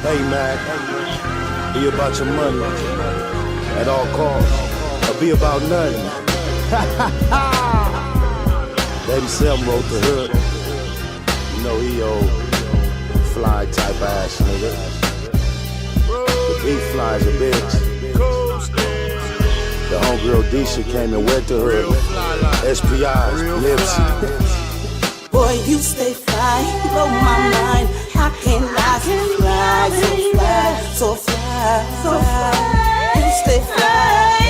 Hey man, be about your money at all costs, or be about nothing. Baby Selma wrote the hood. You know he old fly type ass nigga. The beat fly's a bitch. The homegirl Disha came and wet the hood. SPI's lips. Boy, you stay fly, you blow my mind. How can I fly, so fly, so fly, so fly? You stay fly,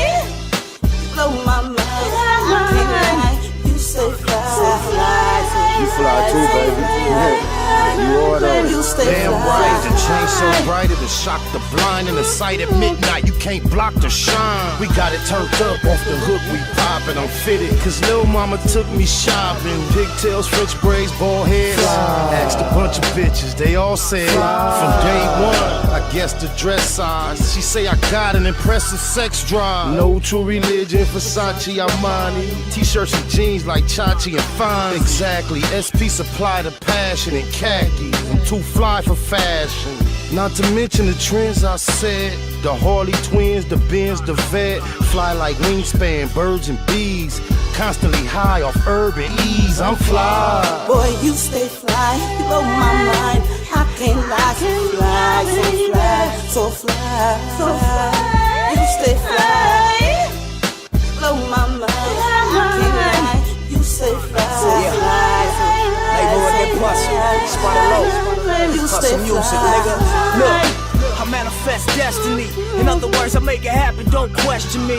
you blow my mind. How can I? You stay fly, so fly, so fly. You fly too, baby. You order. Damn right, the chain so bright it'll shock the blind. In the sight at midnight, you can't block the shine. We got it turned up off the hook, we poppin'. I'm fitted, cause lil' mama took me shopping. Pigtails, French braids, bald heads. Asked a bunch of bitches, they all said from day one, I guess the dress size. She say I got an impressive sex drive. No true religion, Versace, Armani. T-shirts and jeans like Chachi and Fine. Exactly, SP supply the passion and khakis. I'm too fly for fashion. Not to mention the trends I said. The Harley twins, the Benz, the Vet. Fly like wingspan, birds and bees. Constantly high off urban ease. I'm fly. Boy, you stay fly, you blow my mind. How can I fly, so fly, so fly, so fly? You stay fly, you blow my mind. How can I? You stay fly, so fly, so fly. You stay music, nigga. Look, I manifest destiny. In other words, I make it happen, don't question me.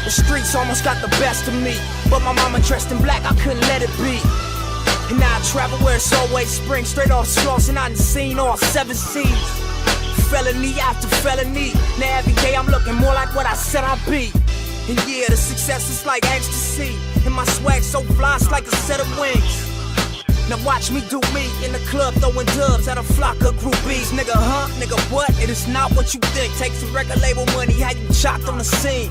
The streets almost got the best of me, but my mama dressed in black, I couldn't let it be. And now I travel where it's always spring, straight off slots, and I done seen all 7 seas. Felony after felony, now every day I'm looking more like what I said I'd be. And yeah, the success is like ecstasy, and my swag so fly, it's like a set of wings. Now watch me do me in the club, throwing dubs at a flock of groupies. Nigga, huh? Nigga, what? It is not what you think. Take some record label money, how you chopped on the scene.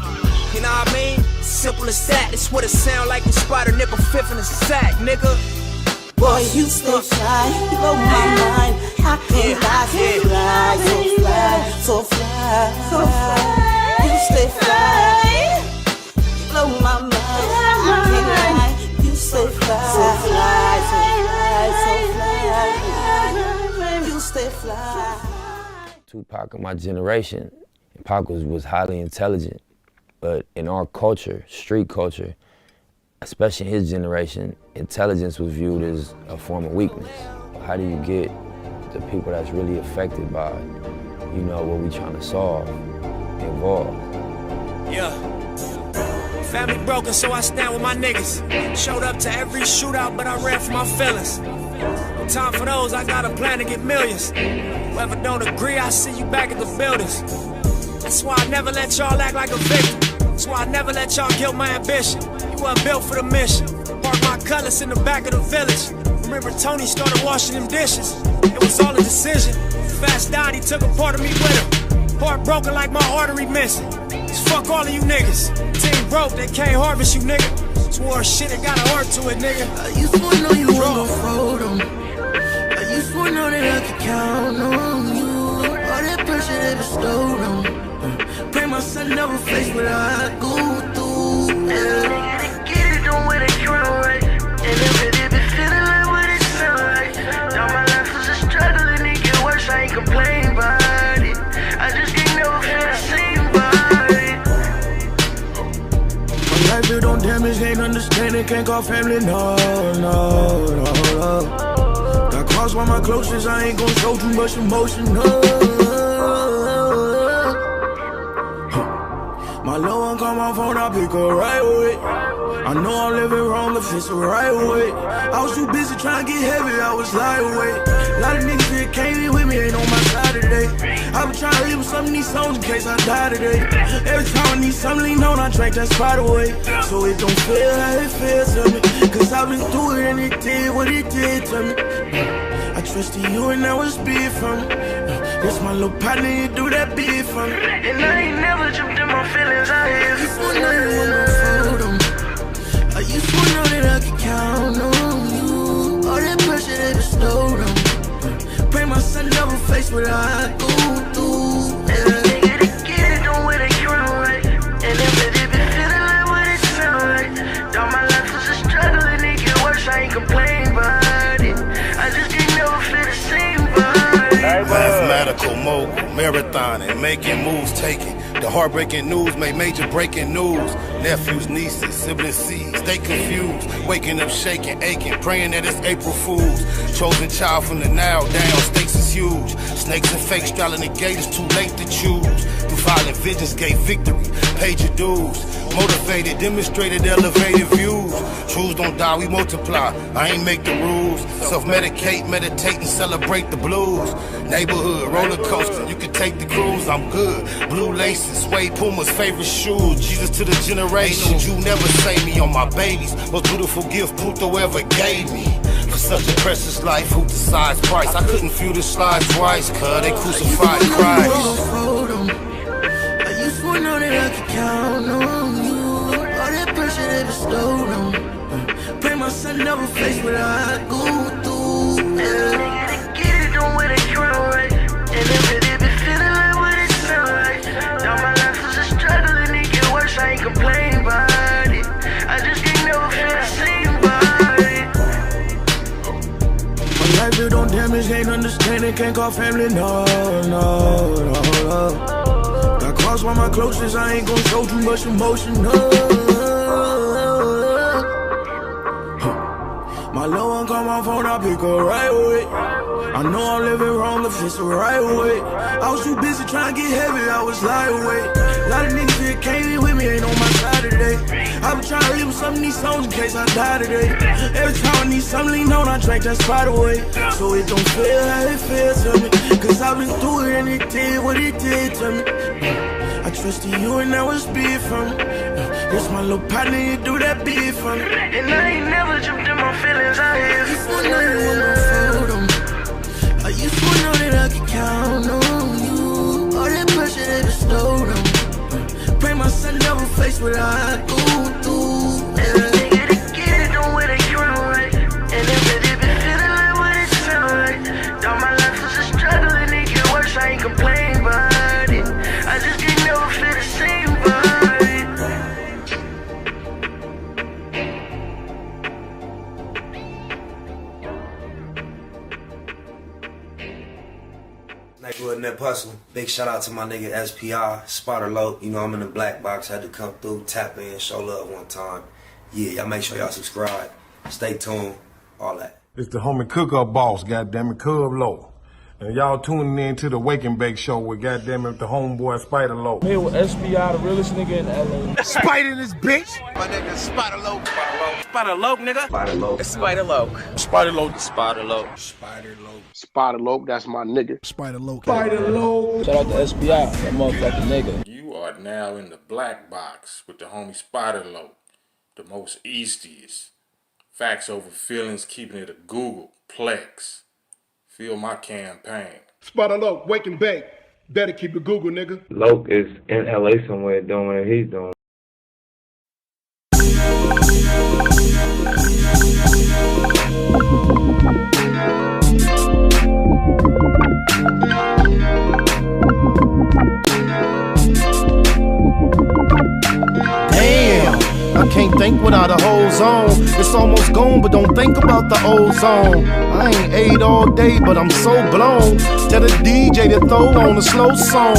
You know what I mean? Simple as that. It's what it sound like when Spider nip a fifth in a sack, nigga. Boy, you stay fly, you blow my mind. How can I fly, so fly, so fly, so fly? You stay fly, you blow my mind. How can I? You stay fly, so fly, so fly, so fly. You stay fly. Tupac of my generation, Pac was highly intelligent, but in our culture, street culture, especially in his generation, intelligence was viewed as a form of weakness. How do you get the people that's really affected by, you know, what we trying to solve, involved? Yeah. Family broken, so I stand with my niggas. Showed up to every shootout, but I ran for my feelings. No time for those, I got a plan to get millions. Whoever don't agree, I see you back at the buildings. That's why I never let y'all act like a victim. That's why I never let y'all kill my ambition. You weren't built for the mission. Park my cutlass in the back of the village. Remember Tony started washing them dishes. It was all a decision. Fast died, he took a part of me with him. Heart broken like my artery missing. Just fuck all of you niggas. Team broke, they can't harvest you, nigga. Swore shit, it got a heart to it, nigga. I used to know you were gon' fold on me. I used to know that I could count on you. All that pressure they bestowed on me. Pray my son never face what I go through. Yeah. Get it, don't wear the crown right. And if it be feeling like what it sound like. Now my life is a struggle and it get worse. I ain't complain about it. I just can't never feel the same about it. My life built on damage, ain't understanding, can't call family, no. Got crossed by my closest, I ain't gon' show too much emotion, no. My little one call my phone, I pick her right away. I know I'm living wrong if it's the right way. I was too busy trying to get heavy, I was lightweight. A lot of niggas that came in with me ain't on my side today. I been trying to live with some of these songs in case I die today. Every time I need something lean on, I drink that spot away. So it don't feel how it feels to me. Cause I've been through it and it did what it did to me. I trusted you and that was big for me. That's my little partner, you do that big for me. And I ain't never jumped in my feelings out here. You for nothing with no fold on me. I used to know that I could count on you. All that pressure they bestowed on me. Pray my son never face face what I go through. And a nigga to get it, don't wear the crown right. And if it be feeling like what it sound like. Though my life was a struggle and it get worse, I ain't complaining about it. I just can't never feel the same about it. Mathematical mogul, marathoning, making moves, taking the heartbreaking news, made major breaking news. Nephews, nieces, siblings, seeds, stay confused. Waking up, shaking, aching, praying that it's April Fools. Chosen child from the now down, stakes is huge. Snakes and fakes straddling the gate, it's too late to choose. Through violent visions, gave victory, paid your dues. Motivated, demonstrated, elevated views. Truths don't die, we multiply. I ain't make the rules. Self-medicate, meditate, and celebrate the blues. Neighborhood, roller coaster, you can take the cruise, I'm good. Blue laces, suede Puma's favorite shoes. Jesus to the generations, you never save me on my babies. Most beautiful gift Pluto ever gave me. For such a precious life, who decides price? I couldn't view the slides twice, cause they crucified Christ. I used to know that I could count on you. All that pressure they bestowed on. Pray my son never face what I go through. And a nigga to get it, don't wear the crown right. And if it be feeling like what it sound like. Though my life was a struggle and it get worse, I ain't complaining about it. I just can't never feel the same about it. My life built on damage, can't understand it, can't call family, no. Got crossed by my closest, I ain't gon' show too much emotion, no. My little one call my phone, I pick her right away. I know I'm living wrong if it's the right way. I was too busy trying to get heavy, I was lightweight. A lot of niggas that came in with me ain't on my side today. I been trying to live with some of these songs in case I die today. Every time I need something lean on, I drink that spot away. So it don't feel how it feels to me. Cause I've been through it and it did what it did to me. I trusted you and that was big for me. This my little partner, you do that big for me. And I ain't never jumped in my feelings out here. I used to know that I could count on you. All that pressure they bestowed on. Pray my son never face what I go through. And a nigga to get it, don't wear the crown right. And if it be feeling like what it sound like. Though my life was a struggle and it get worse, I ain't complaining about it. I just can't never feel the same about it. Nigga in that hustle. Big shout out to my nigga SPI, Spotter Low. You know I'm in the black box, had to come through, tap in, show love one time. Yeah, y'all make sure y'all subscribe. Stay tuned, all that. It's the homie cook-up boss, goddammit, Cub Low. And y'all tuning in to the Wake and Bake Show with goddammit the homeboy Spider Low. I'm here with SPI, the realest nigga in LA. Spider this bitch! My nigga Spider Low. Spider Low, nigga. Spider Low. Spider Low. Spider Low. Spider Low. Spider Low. Spider Low, that's my nigga. Spider Low. Spider Low. Shout out to SPI, that motherfucking nigga. You are now in the black box with the homie Spider Low, the most eastiest. Facts over feelings, keeping it a Google Plex. Feel my campaign. Spider Low, Wake and Bake. Better keep it Google, nigga. Loke is in LA somewhere doing what he's doing. I can't think without a whole zone. It's almost gone, but don't think about the ozone. I ain't ate all day, but I'm so blown. Tell the DJ to throw on a slow song.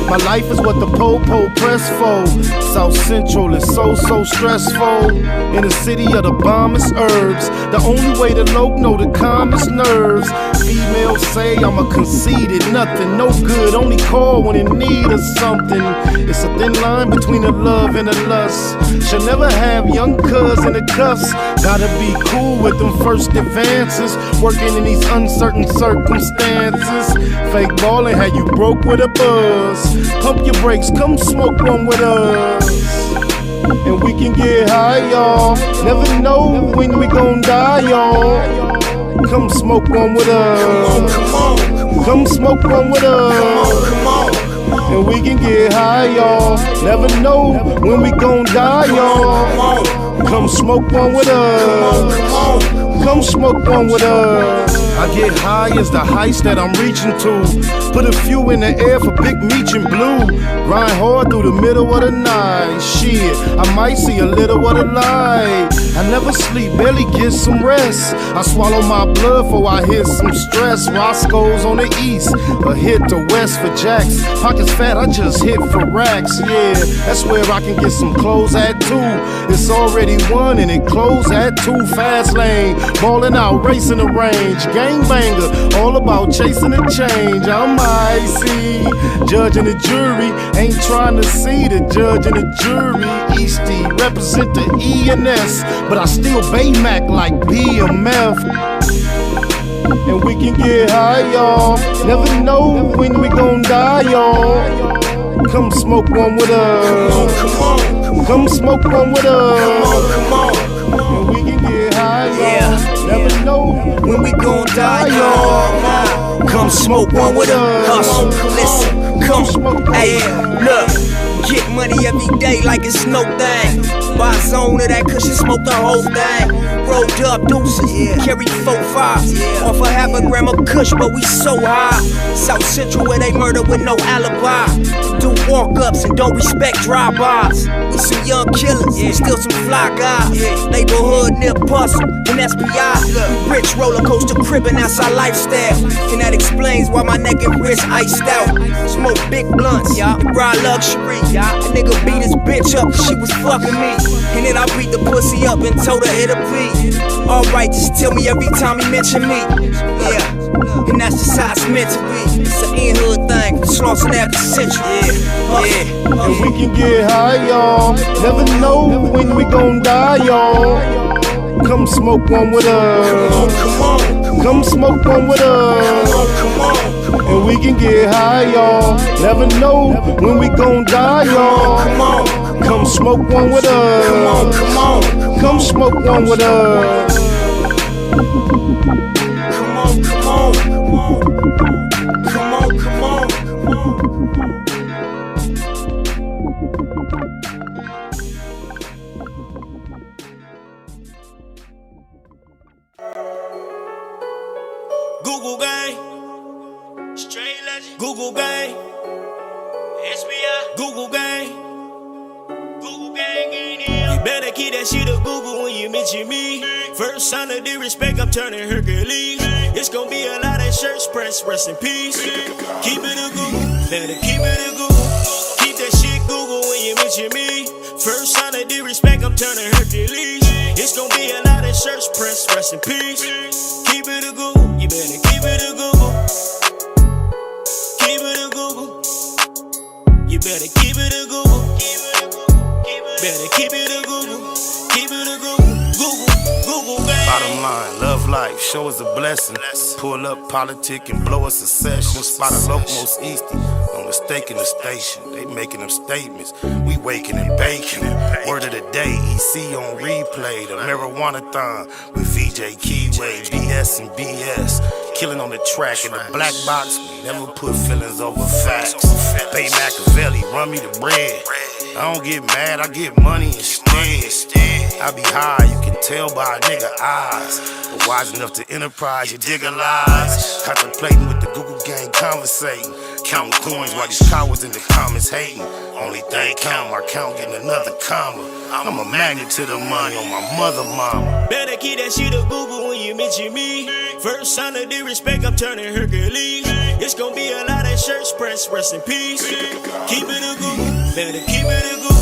My life is what the po-po press for. South Central is so stressful. In the city of the bombest herbs. The only way to low know the calmest nerves. Females say I'm a conceited nothing, no good, only call when in need of something. It's a thin line between a love and a lust. Should never have young cuz in the cuffs. Gotta be cool with them first advances. Working in these uncertain circumstances. Fake ballin' had you broke with a buzz. Pump your brakes, come smoke one with us. And we can get high, y'all. Never know when we gon' die, y'all. Come smoke one with us. Come smoke one with us. Come on. And we can get high, y'all. Never know when we gon' die, y'all. Come smoke one with us. Come smoke one with us. I get high as the heights that I'm reaching to. Put a few in the air for Big Meech and Blue. Grind hard through the middle of the night. Shit, I might see a little of the light. I never sleep, barely get some rest. I swallow my blood before I hit some stress. Roscoe's on the east, a hit to west for jacks. Pockets fat, I just hit for racks. Yeah, that's where I can get some clothes at too. It's already 1 and it closed at 2. Fast lane, ballin' out, racing the range. Gangbanger, all about chasing the change. I'm icy, judge and the jury. Ain't trying to see the judge and the jury. Eastie, represent the E&S, but I still Baymac like BMF. And we can get high, y'all. Never know when we gon' die, y'all. Come smoke one with us. Come on. Come smoke one with us. Come on. And we can get high, y'all. Yeah. Never know When we gon' die, y'all. Come smoke one with us. Listen, come smoke. Hey, look. Get money every day like it's no thing. Buy a zone of that cushion, smoke the whole thing. Rolled up deuces, carry 4-5. Off a half a gram of kush, but we so high. South Central where they murder with no alibi. Do walk-ups and don't respect drive-bys. We some young killers, still some fly guys. Neighborhood near Puzzle and SPI. Rich roller coaster cribbing, that's our lifestyle. And that explains why my neck and wrist iced out. Smoke big blunts, ride luxury. A nigga beat his bitch up cause she was fucking me. And then I beat the pussy up and told her it'll be alright, just tell me every time he mention me. Yeah, and that's just how it's meant to be. It's an in-hood thing, Slauson after century. Yeah. And we can get high, y'all. Never know when we gon' die, y'all. Come smoke one with us. Come on. Come smoke one with us. Come on. And we can get high, y'all. Never know when we gon' die, y'all. Come on. Come smoke one with us. Come on. Come on. Come smoke one with us. Come on. Come on. Come on. Come on. Google gang, straight legend. Google gang, SBI. Google gang, Google gang ain't here. You better keep that shit up Google when you mention me. First sign of disrespect, I'm turning Hercules. It's gonna be a lot of shirts pressed, rest in peace. Keep it a Google, better keep it a Google. Keep that shit Google when you mention me. First sign of disrespect, I'm turning Hercules. It's gonna be a lot of shirts pressed, rest in peace. Keep it a Google, you better keep it a Google. Keep it a Google. You better keep it a Google. Better keep it a Google. Keep it a Google. Google, gang. Bottom line, love life, show us a blessing. Pull up politic and blow us a session. Spot a locomost easty, no mistake in the station. They making them statements, we waking and baking. Word of the day, EC on replay. The marijuana-thon with VJ Keyway, BS and BS. Killing on the track in the black box, we never put feelings over facts. Bay Machiavelli, run me the bread. I don't get mad, I get money instead. I be high, you can tell by a nigga eyes. But wise enough to enterprise, you dig a lies. Contemplating with the Google gang, conversating. Counting coins while these cowards in the comments hating. Only thing count, my count getting another comma. I'm a magnet to the money on my mother mama. Better keep that shit up Google when you mention me. First sign of disrespect, I'm turning Hercules. It's gonna be a lot of shirts pressed, rest in peace. Keep it a Google, better keep it a Google.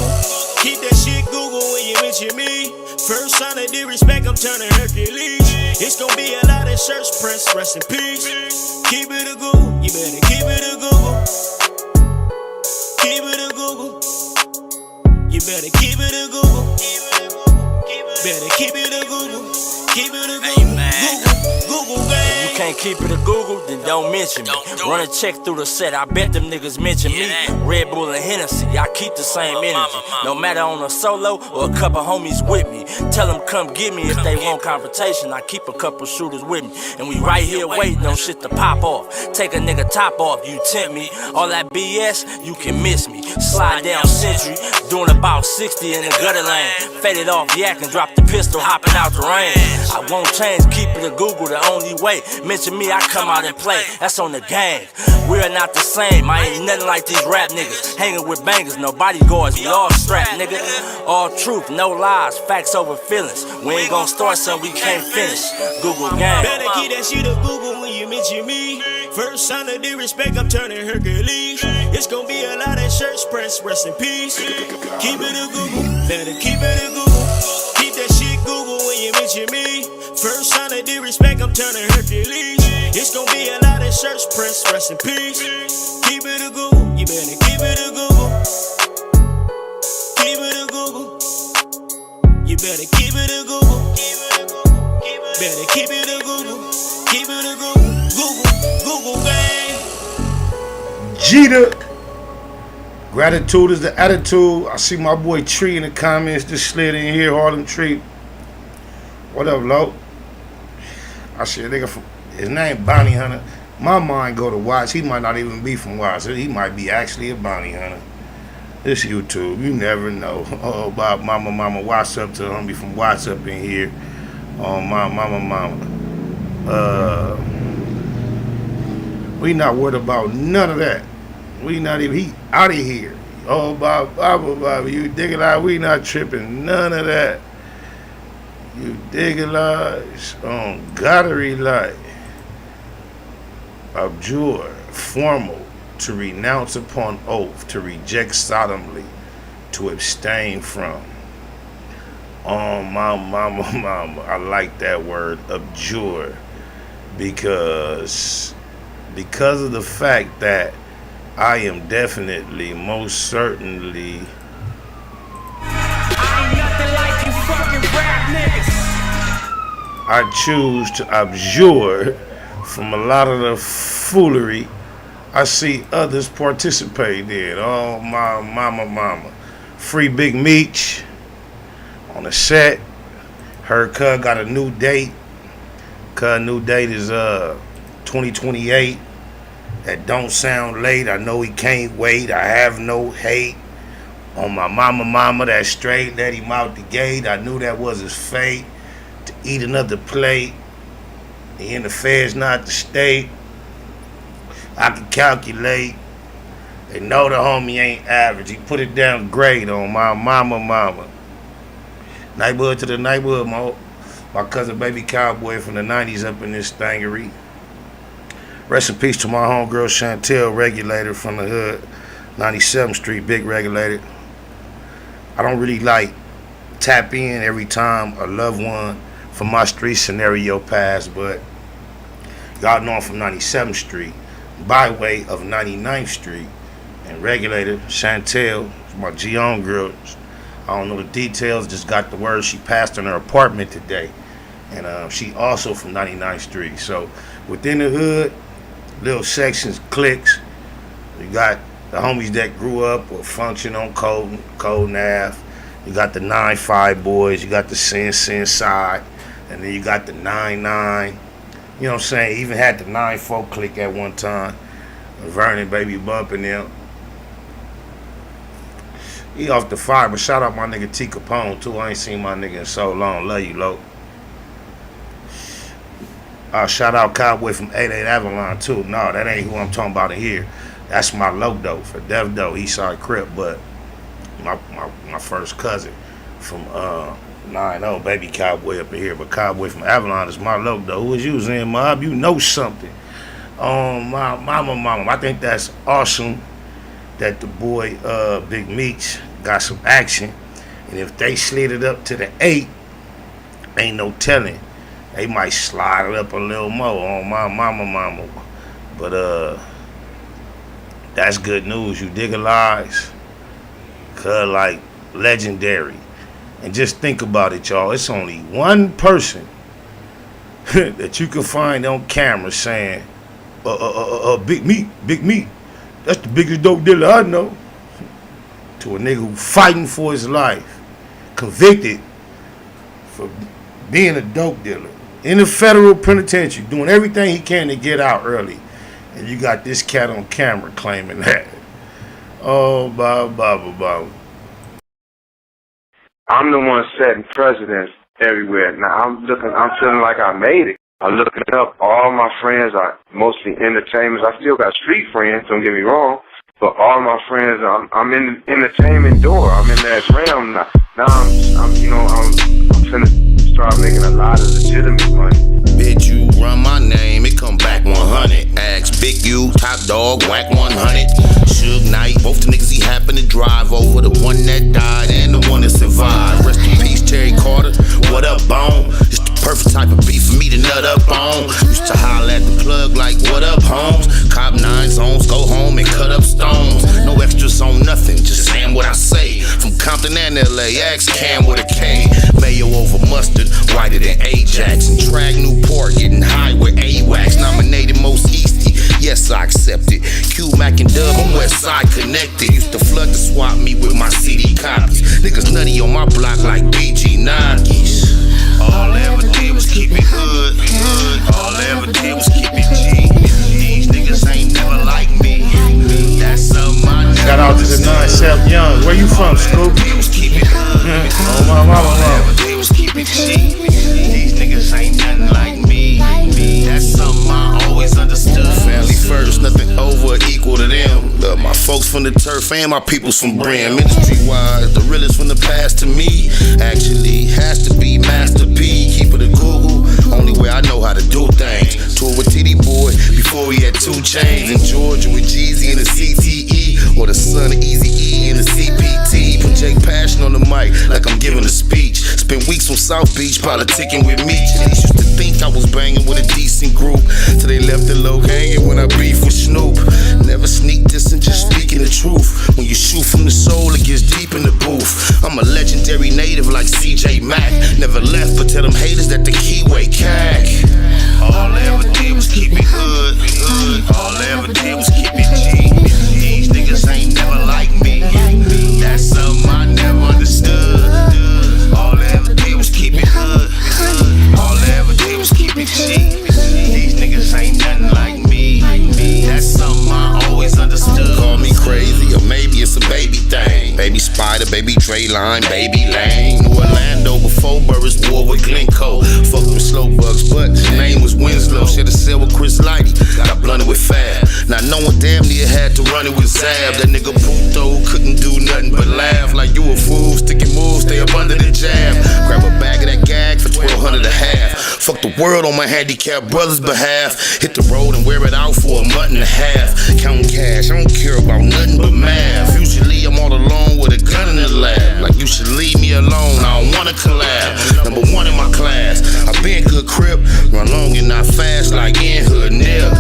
Keep that shit Google when you mention me. First sign of disrespect, I'm turning Hercules. It's gonna be a lot of shirts pressed, rest in peace. Keep it a Google, you better keep it a Google. Keep it a Google. You better keep it a Google. Better keep it a Google. Keep it a Google. Google gang. You can't keep it a Google, then don't mention me. Run a check through the set, I bet them niggas mention me. Red Bull and Hennessy, I keep the same energy. No matter on a solo or a couple homies with me. Tell them come get me if they want confrontation. I keep a couple shooters with me. And we right here waiting on shit to pop off. Take a nigga top off, you tempt me. All that BS, you can miss me. Slide down Century, doing about 60 in the gutter lane. Faded off yak and drop the pistol, hopping out the rain. I won't change, keep it a Google the only way. Mention me, I come out and play. That's on the gang. We're not the same. I ain't nothing like these rap niggas. Hanging with bangers, no bodyguards, we all strapped, nigga. All truth, no lies, facts over feelings. We ain't gon' start something we can't finish. Google gang. Better keep that shit a Google when you mention me. First sign of disrespect, I'm turning Hercules. It's gon' be a lot of shirts press, rest in peace. Keep it a Google, better keep it a Google. Keep that shit Google when you mention me. First sign of disrespect, I'm turning Hercules. It's gon' be a lot of shirts press, rest in peace. Keep it a Google, you better keep it a Google. Keep it a Google. You better keep it a Google. Better keep it a Google. Keep it a Google. Google gang. Jeter. Gratitude is the attitude. I see my boy Tree in the comments. Just slid in here, Harlem Tree. What up, Lo? I see a nigga from his name Bounty Hunter. My mind go to Watts. He might not even be from Watts. He might be actually a bounty hunter. This YouTube, you never know. Oh, about mama, Watts up to the homie from Watts up in here. Oh, mama. We not worried about none of that. We not even, he out of here. Oh, Bob, you dig it out? We not tripping none of that. You dig it lies on Goddery light. Abjure, formal, to renounce upon oath, to reject solemnly, to abstain from. Oh, mama, I like that word, abjure, because of the fact that I am definitely, most certainly, I choose to abjure from a lot of the foolery I see others participate in. Oh, my mama. Free Big Meech on the set. Her cuz got a new date. Cuz new date is 2028. That don't sound late. I know he can't wait. I have no hate. On my mama, that straight let him out the gate. I knew that was his fate. To eat another plate. He in the feds, not the state. I can calculate. They know the homie ain't average. He put it down great on my mama. Neighborhood to the neighborhood, my cousin Baby Cowboy from the 90s up in this thingery. Rest in peace to my homegirl Chantel, regulator from the hood. 97th Street, big regulator. I don't really like tap in every time a loved one from my street scenario passed, but y'all know I'm from 97th Street, by way of 99th Street. And regulator Chantel, my G-on girl, I don't know the details, just got the word she passed in her apartment today. And she also from 99th Street. So within the hood, little sections, cliques, you got the homies that grew up or function on Code Nav. You got the 9-5 boys, you got the Sin side, and then you got the 9-9. You know what I'm saying? Even had the 9-4 clique at one time. Vernon, Baby Bump, and them. He off the fire, but shout out my nigga T Capone too. I ain't seen my nigga in so long. Love you, Lo. Shout out Cowboy from 88 Avalon too. No, that ain't who I'm talking about in here. That's my low though for Dev Doe, Eastside Crip, but my first cousin from 90 Baby Cowboy up in here. But Cowboy from Avalon is my low though. Who is you, Zen Mob? You know something. My mama. I think that's awesome that the boy Big Meech got some action. And if they slid it up to the 8, ain't no telling. They might slide it up a little more on my mama. But that's good news. You dig a lies? Cause like legendary. And just think about it, y'all. It's only one person that you can find on camera saying, Big Meat. That's the biggest dope dealer I know. To a nigga who fighting for his life, convicted for being a dope dealer in the federal penitentiary, doing everything he can to get out early. And you got this cat on camera claiming that. Oh, Bob. I'm the one setting precedents everywhere. Now I'm feeling like I made it. I'm looking up. All my friends are mostly entertainers. I still got street friends, don't get me wrong, but all my friends, I'm in the entertainment door. I'm in that realm now. Now I'm finna start making a lot of legitimate money. Bitch, you run my name, it come back 100. Ask Big U, Top Dog, whack 100. Suge Knight, both the niggas he happened to drive over. The one that died and the one that survived. Rest in peace, Terry Carter. What up, Bone? It's the perfect type of beef for me to nut up on. Used to holler at the plug like, what up, Holmes? Cop 9 zones, go home and cut up stones. No extras on nothing, just saying what I say. From Compton and LA, ask Cam with a K. Mayo over mustard, whiter than Ajax. And Trag Newport, getting high with AWACS. Nominated most Easty, yes I accept it. Q, Mac and Dub, I'm Westside connected. Used to flood the swap me with my CD copies. Niggas nutty on my block like BG Nuggies. All I ever did was keep it hood. All I ever did was keep it G. These niggas ain't never like me. That's something I never. Shout out to the non-self young. Where you from, Scoop? Oh my mama. All I ever did was keep it G. These niggas ain't nothing like me. That's something I always understood. Family first, nothing over or equal to them. Love my folks from the turf and my peoples from Brim. Industry-wise, the realest from the past to me. Actually, has to be Master P. Keep it a Google, only way I know how to do things. Tour with TD Boy before he had 2 chains. In Georgia with Jeezy and the CTE. Or the son of Easy E and the CPT. Put Jake Passion on the mic like I'm giving a speech. Spent weeks on South Beach politicking with me. They used to think I was banging with a decent group, till they left the low hanging when I beef with Snoop. Never sneak this and just speaking the truth. When you shoot from the soul, it gets deep in the booth. I'm a legendary native like CJ Mack. Never left, but tell them haters that the keyway cack. All I ever did was keep it hood. All I ever did was keep it G. These niggas ain't never like me. That's something I never understood. All I ever did was keep it hood. All I ever did was keep it G. These niggas ain't nothing like me. That's something I always understood. Call me crazy, or maybe it's a baby thing. Baby Spider, baby Dre Line, baby Lane. New Orlando before Burris war with Glencoe. Fuck with slow bugs, but his name was Winslow. Should've said with Chris Lighty, got blunted with Fab. Now no one damn near had to run it with Zab. That nigga Puto couldn't do nothing but laugh. Like you a fool, sticking moves, stay up under the jab. Grab a bag of that gag for $1,200 a half. Fuck the world on my handicapped brother's behalf. Hit the road and wear it out for a month and a half. Counting cash, I don't care about nothing but math. Usually I'm all alone with a gun in the lab. Like you should leave me alone, I don't wanna collab. Number 1 in my class, I been good crip. Run long and not fast like in hood nip.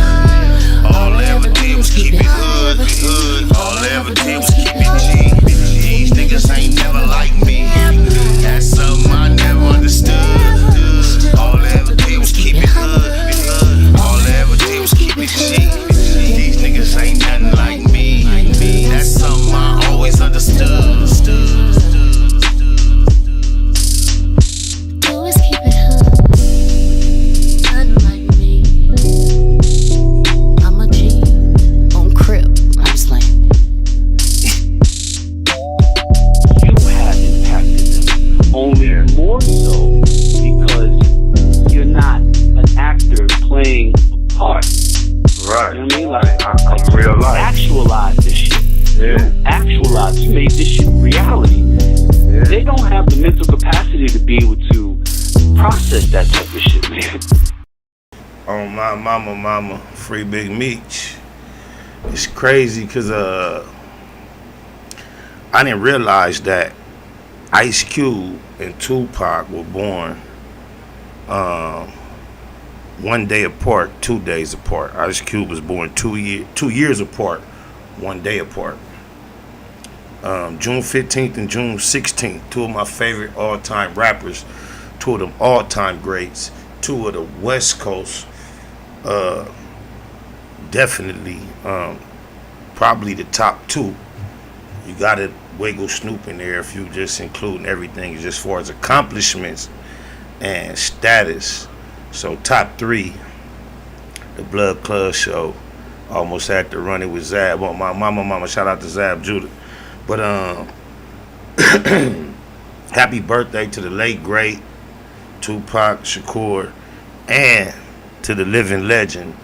All I ever did was keep it hood. All I ever did was keep it G. These niggas ain't never like me. That's something I never understood. All I ever did was keep it hood. All I ever did was keep it G. These niggas ain't nothing like me. That's something I always understood. Always keep it hood. Nothing like me. I'm a G on Crip. I'm just like. You have impacted them, only more so because you're not an actor playing a part. Right. You know what I mean? Like, I'm real life. Actualize this shit. Yeah. You actualize. You made this shit reality. Yeah. They don't have the mental capacity to be able to process that type of shit, man. Oh my mama, free Big Meech. It's crazy because I didn't realize that Ice Cube and Tupac were born 1 day apart, 2 days apart. Ice Cube was born 2 years apart, 1 day apart. June 15th and June 16th, 2 of my favorite all-time rappers, 2 of them all-time greats, 2 of the West Coast, definitely, probably the top 2. You gotta wiggle Snoop in there if you just including everything just as far as accomplishments and status. So top 3, the Blood Club Show. Almost had to run it with Zab. Well, my mama, shout out to Zab Judah. But happy birthday to the late great Tupac Shakur, and to the living legend,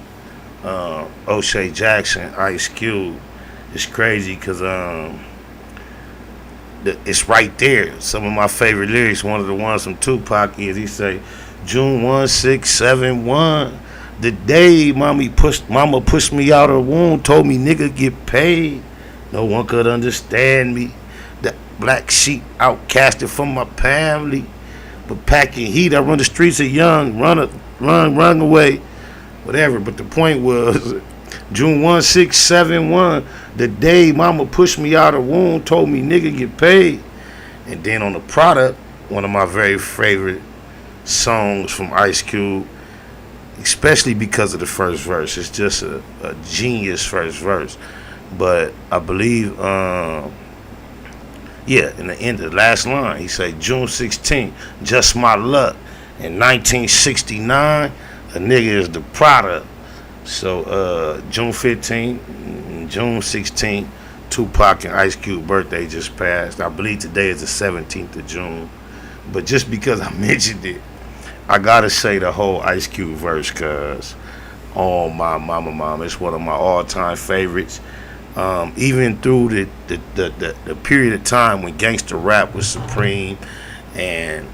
O'Shea Jackson, Ice Cube. It's crazy because it's right there. Some of my favorite lyrics, one of the ones from Tupac is, he say, June 1671, the day mama pushed me out her womb, told me nigga get paid. No one could understand me. The black sheep outcasted from my family. But packing heat, I run the streets of young, run away, whatever. But the point was, June 1671, the day mama pushed me out her womb, told me nigga get paid. And then on the product, one of my very favorite songs from Ice Cube, especially because of the first verse. It's just a genius first verse. But I believe, in the end of the last line, he say, June 16, just my luck. In 1969, a nigga is the product. So June 15, June 16, Tupac and Ice Cube birthday just passed. I believe today is the 17th of June. But just because I mentioned it, I gotta say the whole Ice Cube verse, cause oh my mama, it's one of my all-time favorites. Even through the period of time when gangster rap was supreme, and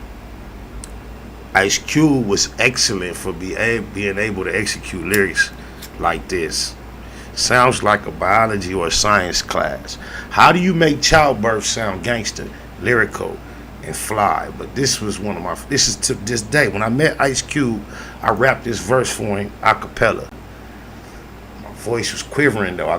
Ice Cube was excellent for being able to execute lyrics like this. Sounds like a biology or a science class. How do you make childbirth sound gangster, lyrical, and fly? But this was this is to this day. When I met Ice Cube, I rapped this verse for him a cappella. My voice was quivering though. I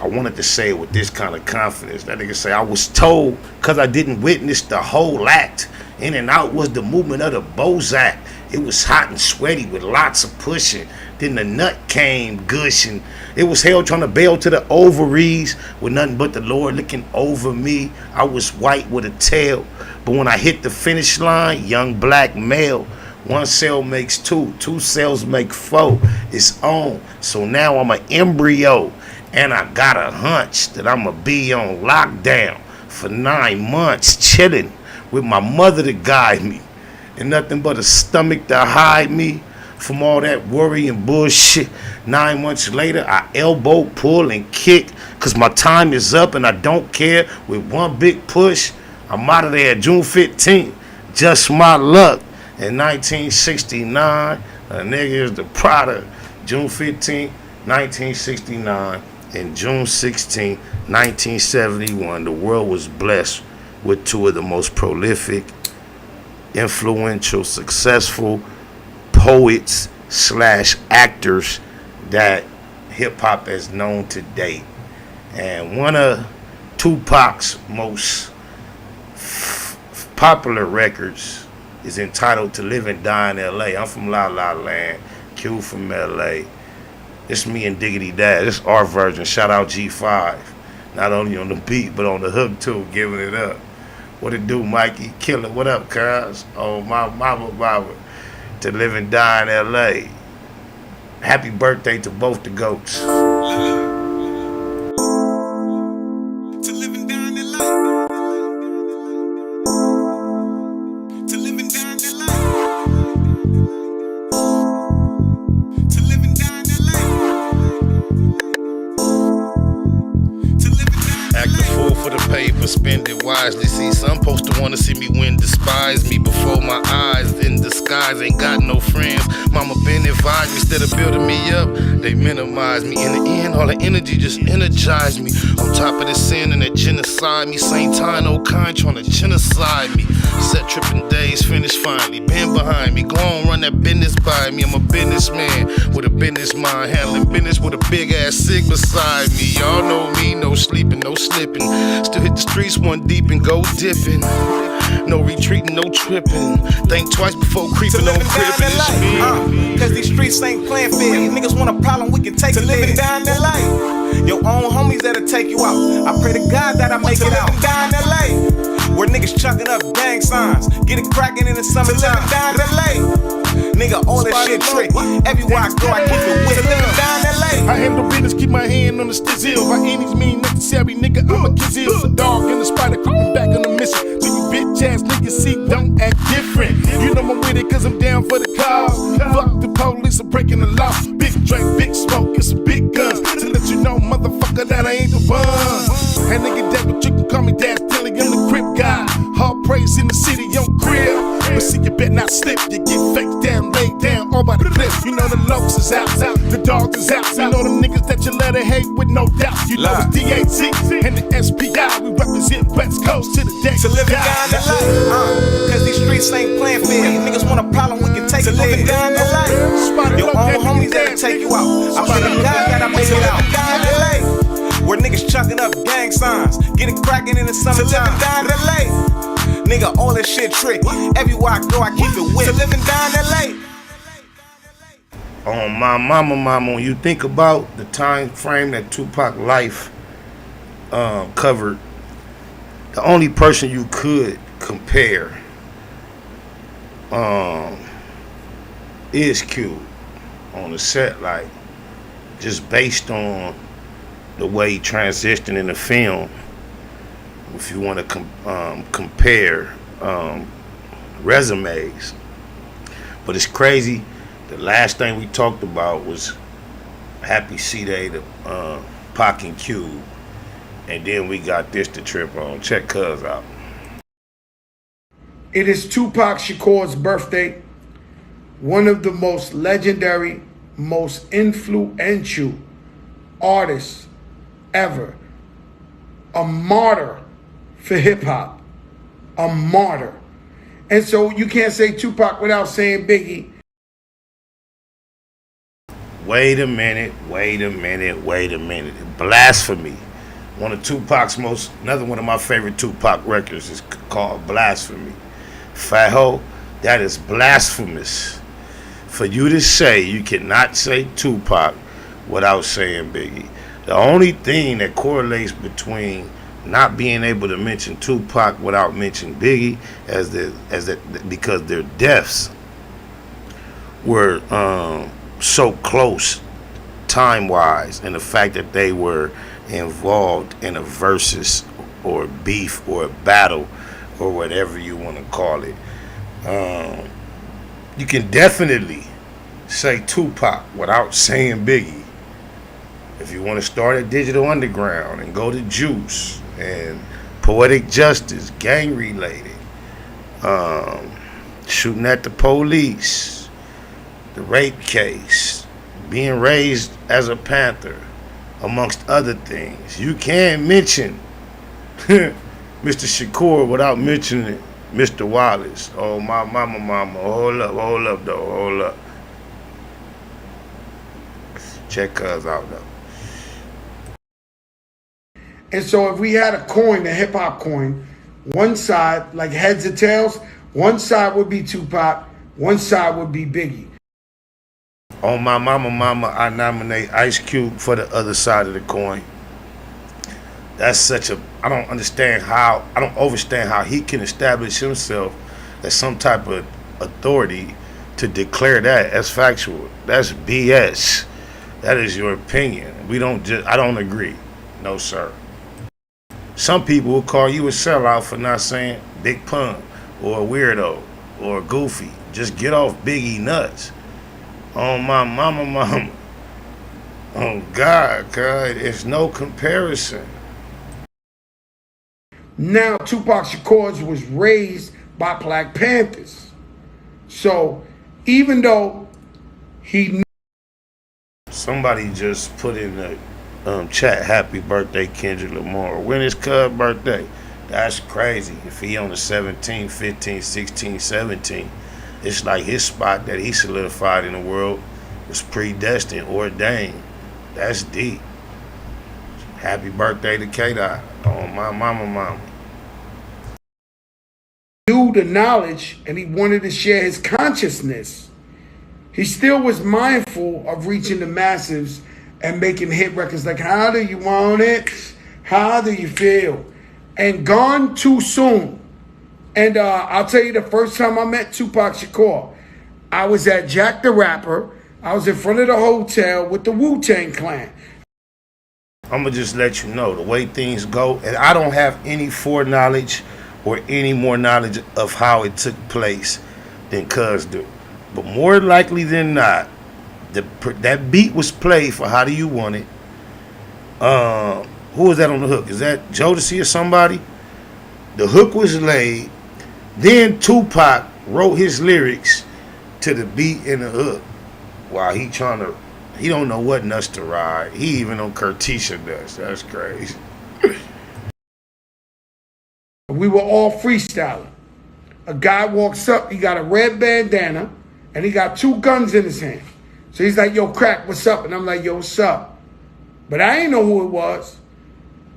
wanted to say it with this kind of confidence. That nigga say, I was told, cause I didn't witness the whole act. In and out was the movement of the Bozak. It was hot and sweaty with lots of pushing. Then the nut came gushing. It was hell trying to bail to the ovaries with nothing but the Lord looking over me. I was white with a tail. But when I hit the finish line, young black male, 1 cell makes 2, 2 cells make 4. It's on. So now I'm an embryo. And I got a hunch that I'ma be on lockdown for 9 months, chilling with my mother to guide me, and nothing but a stomach to hide me from all that worry and bullshit. 9 months later, I elbow, pull, and kick, cause my time is up and I don't care. With one big push, I'm out of there. June 15th, just my luck. In 1969, a nigga is the product. June 15th, 1969, and June 16th, 1971, the world was blessed with 2 of the most prolific, influential, successful poets / actors that hip-hop has known to date. And one of Tupac's most popular records is entitled To Live and Die in L.A. I'm from La La Land, Q from L.A. It's me and Diggity Dad. It's our version. Shout out G5. Not only on the beat, but on the hook too, giving it up. What it do, Mikey? Killer, what up, cuz? Oh, my mama. To Live and Die in L.A. Happy birthday to both the goats. To live and die in L.A. To live and die in L.A. To live and die in L.A. To live and die in L.A. Act a fool for the paper, spend it wisely. See, some supposed to wanna see me win, despise me before my eyes. In disguise, ain't got no friends. Mama been advised me, instead of building me up, they minimize me. In the end, all the energy just energized me. On top of the sin and that genocide me. Same time, no kind trying to genocide me. Set tripping days, finished finally. Been behind me, go on, run that business by me. I'm a businessman with a business mind, handling business with a big ass sig beside me. Y'all know me, no sleeping, no slipping. Still hit the streets one deep and go dipping. No retreating, no tripping. Think twice before creeping on crippin'. It's me. Cause these streets ain't playing fair. These niggas want a problem, we can take it there. To live and die in L.A. Your own homies that'll take you out. I pray to God that I make it out. To live and die in L.A. Where niggas chucking up gang signs. Get it cracking in the summertime. To live and die in L.A. Nigga, all that shit trick. Everywhere I go, I keep it with. To live and die in L.A. I handle business, keep my hand on the stizzle. By any means necessary, nigga, I'm a kizzle. A dog in the spider, creeping back on the mission. So you bitch ass niggas see don't act different. You know I'm with it cause I'm down for the cause. Fuck the police, I'm breaking the law. Big drink, big smoke, and some big guns. To let you know, motherfucker, that I ain't the one. And nigga, that but you can call me Dad Dilly, I'm the crib guy. Hard praise in the city, on crib. But see, you better not slip. You get faked down, laid down, all by the clip. You know the Lokes is out, the dogs is out. You know them niggas that you let her hate with no doubt. You know it's DAT and the SPI. We represent West Coast to the day. To live and die in the life. Cause these streets ain't playing fair. You niggas want a problem, we can take it. To live and die in the life. Your own homies that'll take you out. I pray to God that I make it out. To live and die in the life. Where niggas chucking up gang signs, getting cracking in the summertime. To live and die in the life. Nigga, all that shit trick. Everywhere I go, I keep it wet. To live and die in LA. On my mama, when you think about the time frame that Tupac life covered, the only person you could compare is Cube on the set, like just based on the way he transitioned in the film. If you want to compare resumes. But it's crazy. The last thing we talked about was Happy C-Day to Pac and Cube. And then we got this to trip on. Check Cuz out. It is Tupac Shakur's birthday. One of the most legendary, most influential artists ever. A martyr for hip-hop. A martyr. And so you can't say Tupac without saying Biggie. Wait a minute. Blasphemy. Another one of my favorite Tupac records is called Blasphemy. Faho, that is blasphemous. For you to say you cannot say Tupac without saying Biggie. The only thing that correlates between not being able to mention Tupac without mentioning Biggie because their deaths were so close time-wise, and the fact that they were involved in a versus or beef or a battle or whatever you want to call it. You can definitely say Tupac without saying Biggie. If you want to start at Digital Underground and go to Juice and Poetic Justice, gang related, shooting at the police, the rape case, being raised as a Panther, amongst other things, you can't mention Mr. Shakur without mentioning Mr. Wallace. Oh, my mama, hold up. Check Cuz out though. And so if we had a coin, a hip-hop coin, one side, like heads or tails, one side would be Tupac, one side would be Biggie. On my mama, I nominate Ice Cube for the other side of the coin. That's I don't understand how, I don't understand how he can establish himself as some type of authority to declare that as factual. That's BS. That is your opinion. I don't agree. No, sir. Some people will call you a sellout for not saying Big Pun or a weirdo or a goofy. Just get off Biggie nuts. On my mama. Oh God, it's no comparison. Now Tupac Shakur was raised by Black Panthers. So even though somebody just put in the chat, happy birthday Kendrick Lamar. When is Cuz birthday? That's crazy. If he on the 17, 15, 16, 17, it's like his spot that he solidified in the world was predestined, ordained. That's deep. Happy birthday to K-Dot. Oh, my mama. Knew the knowledge and he wanted to share his consciousness. He still was mindful of reaching the masses and making hit records like, how do you want it? How do you feel? And Gone Too Soon. And I'll tell you, the first time I met Tupac Shakur, I was at Jack the Rapper. I was in front of the hotel with the Wu-Tang Clan. I'm going to just let you know the way things go. And I don't have any foreknowledge or any more knowledge of how it took place than Cuz do. But more likely than not, that beat was played for How Do You Want It. Who was that on the hook? Is that Jodeci or somebody? The hook was laid. Then Tupac wrote his lyrics to the beat and the hook while he don't know what nuts to ride. He even on Curtisha nuts. That's crazy. We were all freestyling. A guy walks up, he got a red bandana, and he got 2 guns in his hand. So he's like, yo, Crack, what's up? And I'm like, yo, what's up? But I ain't know who it was.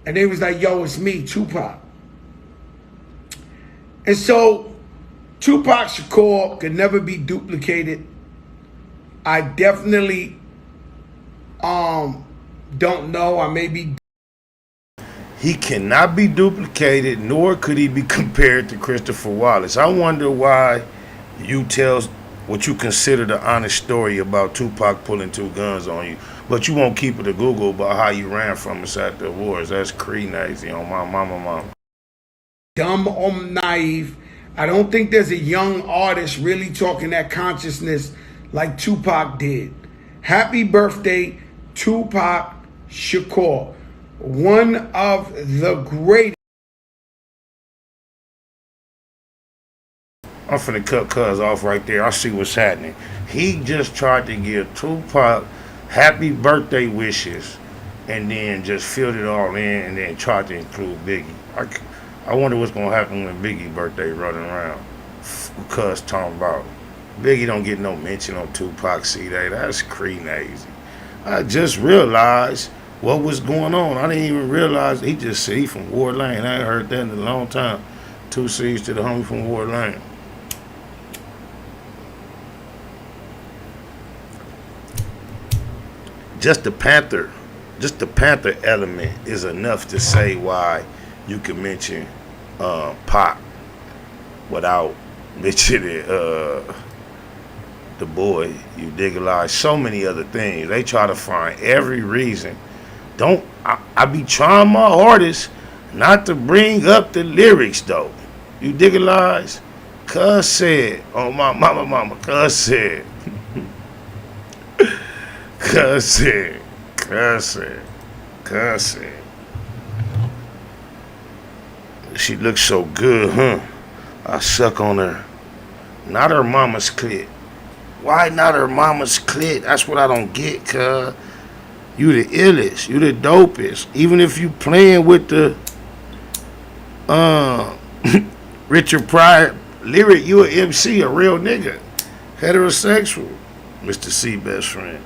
And they was like, yo, it's me, Tupac. And so Tupac Shakur could never be duplicated. I definitely don't know. I may be. He cannot be duplicated, nor could he be compared to Christopher Wallace. I wonder why you tell what you consider the honest story about Tupac pulling 2 guns on you, but you won't keep it a Google about how you ran from us at the wars. That's crazy on my mama. Dumb or naive. I don't think there's a young artist really talking that consciousness like Tupac did. Happy birthday, Tupac Shakur. One of the greatest. I'm finna cut Cuz off right there. I see what's happening. He just tried to give Tupac happy birthday wishes and then just filled it all in and then tried to include Biggie. I wonder what's gonna happen when Biggie's birthday running around. Cuz talking about Biggie don't get no mention on Tupac C-Day. That's crazy. I just realized what was going on. I didn't even realize he just said he from Ward Lane. I ain't heard that in a long time. 2 C's to the homie from Ward Lane. Just the Panther element is enough to say why you can mention Pac without mentioning the boy. You digitalize so many other things. They try to find every reason. I be trying my hardest not to bring up the lyrics though. You digitalize? Cuz said, oh my mama, Cuz said. Cuz said. She looks so good, huh? I suck on her. Not her mama's clit. Why not her mama's clit? That's what I don't get, cuz. You the illest. You the dopest. Even if you playing with the Richard Pryor lyric, you a MC, a real nigga. Heterosexual. Mr. C best friend.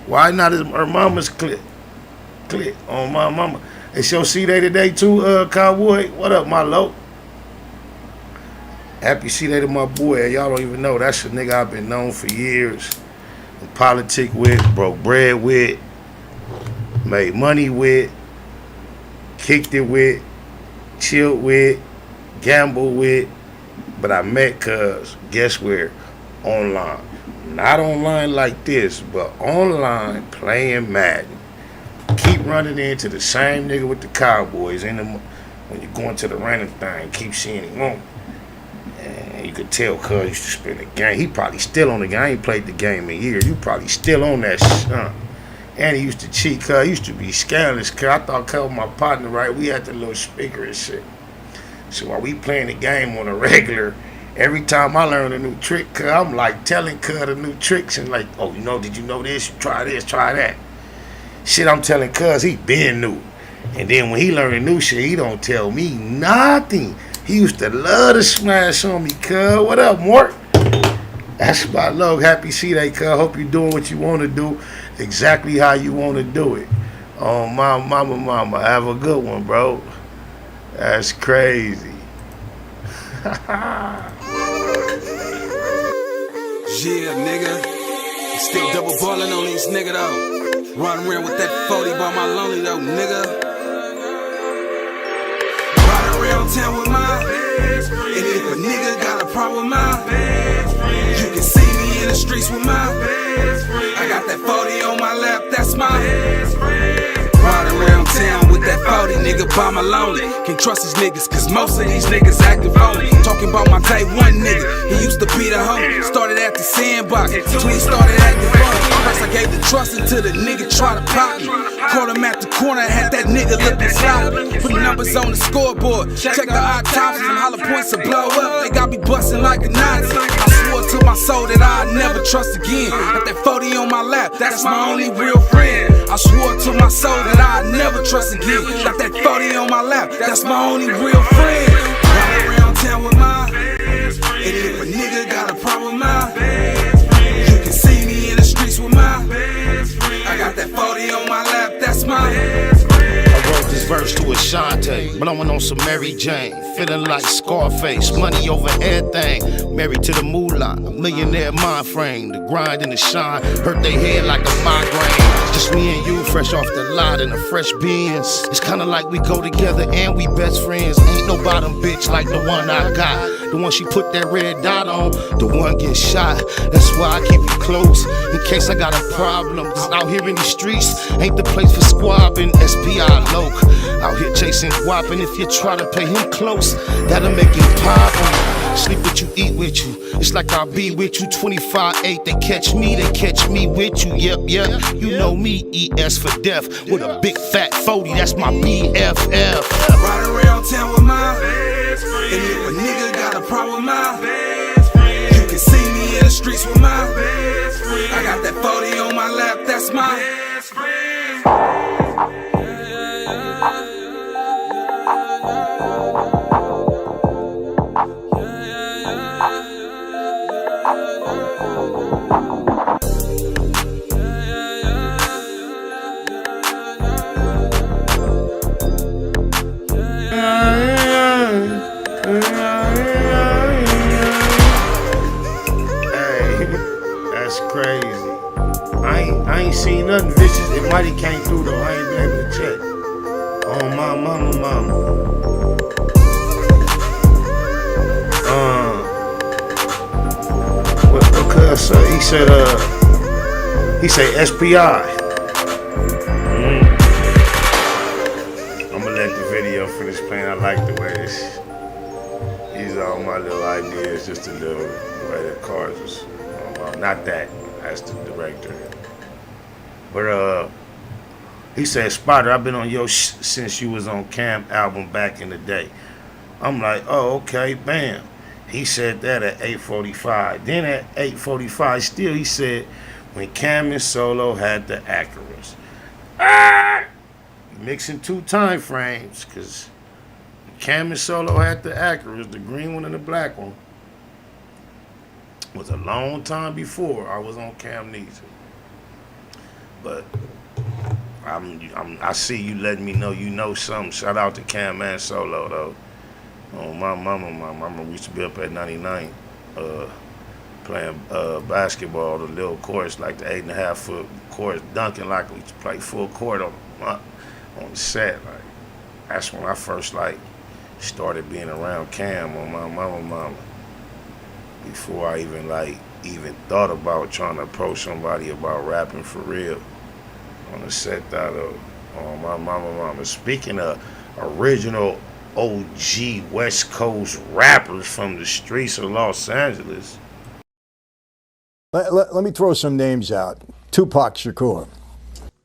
Why not her mama's clit? Clit on my mama. It's your C-Day today too, Cowboy. What up, my low? Happy C-Day to my boy. Y'all don't even know. That's a nigga I've been known for years. Politic with, broke bread with, made money with, kicked it with, chilled with, gambled with. But I met Cuz, guess where? Online. Not online like this, but online playing Madden. Keep running into the same nigga with the Cowboys when you're going to the random thing. Keep seeing him. And you could tell Cuz used to spend the game. He probably still on the game. I ain't played the game in years. You probably still on that shit. And he used to cheat. Cuz used to be scandalous. Cuz I thought Cuz was my partner, right? We had the little speaker and shit. So while we playing the game on a regular, every time I learn a new trick, Cuz I'm like telling Cuz the new tricks and like, oh, did you know this? You try this, try that. Shit, I'm telling Cuz he been new. And then when he learn a new shit, he don't tell me nothing. He used to love to smash on me, Cuz. What up, Mort? That's my love. Happy C-Day, Cuz. Hope you're doing what you want to do, exactly how you want to do it. Oh, my mama. Have a good one, bro. That's crazy. Yeah, nigga. Still double balling on these nigga though. Riding around with that 40 by my lonely though, nigga. Riding around town with my best friend. And if a nigga got a problem with my best friend, you can see me in the streets with my best friend. I got that 40 on my lap, that's my best friend. Riding around town with that that 40, nigga, by my lonely. Can't trust these niggas, cause most of these niggas acting phony. Talking about my day one nigga, he used to be the homie. Started at the sandbox, till he started acting phony. First I gave the trust until the nigga tried to pop me. Caught him at the corner, had that nigga looking sloppy. Put numbers on the scoreboard, check the autopsies, and hollow points to blow up. They got me busting like a Nazi. I swore to my soul that I'd never trust again. Got that 40 on my lap, that's my only real friend. I swore to my soul that I'd never trust again. Got that 40 on my lap, that's my only real friend. Ride around town with my best friend. And if a nigga got a problem with my best friend, you can see me in the streets with my best friend. I got that 40 on my lap, that's my best friend. I wrote this verse to Ashante, blowing on some Mary Jane, feeling like Scarface, money over everything, married to the moolah, a millionaire mind frame, the grind and the shine, hurt they head like a migraine. Just me and you, fresh off the lot in a fresh Benz. It's kinda like we go together and we best friends. Ain't no bottom bitch like the one I got. The one she put that red dot on, the one get shot. That's why I keep it close, in case I got a problem. Cause out here in the streets, ain't the place for squabbing. SPI loc, out here chasing guap, and if you try to pay him close, that'll make him pop. Sleep with you, eat with you. It's like I'll be with you 25-8. They catch me with you. Yep. You know me, ES for death. With a big fat 40, that's my BFF. Ride around town with my best friend. And if a nigga got a problem with my best friend, you can see me in the streets with my best friend. I got that 40 on my lap, that's my best friend. Crazy. I ain't seen nothing vicious. It might have came through though. I ain't been able to check. Oh my mama. Because he said SPI. I'ma let the video finish playing. I like the way these are all my little ideas, just a little way the cards was. Not that, that's the director. But he said, Spider, I've been on your since you was on Cam album back in the day. I'm like, oh, okay, bam. He said that at 8:45. Then at 8:45, still he said, when Cam and Solo had the Acuras. Mixing two time frames, because Cam and Solo had the Acuras, the green one and the black one. Was a long time before I was on Camnesia. But I see you letting me know you know something. Shout out to Cam and Solo though. Oh my mama used to be up at 99 playing basketball, the little course, like the 8.5 foot course, dunking like we used to play full court on the set. Like that's when I first started being around Cam on my mama. Before I even thought about trying to approach somebody about rapping for real on the set that on my mama. Speaking of original OG West Coast rappers from the streets of Los Angeles. Let me throw some names out. Tupac Shakur.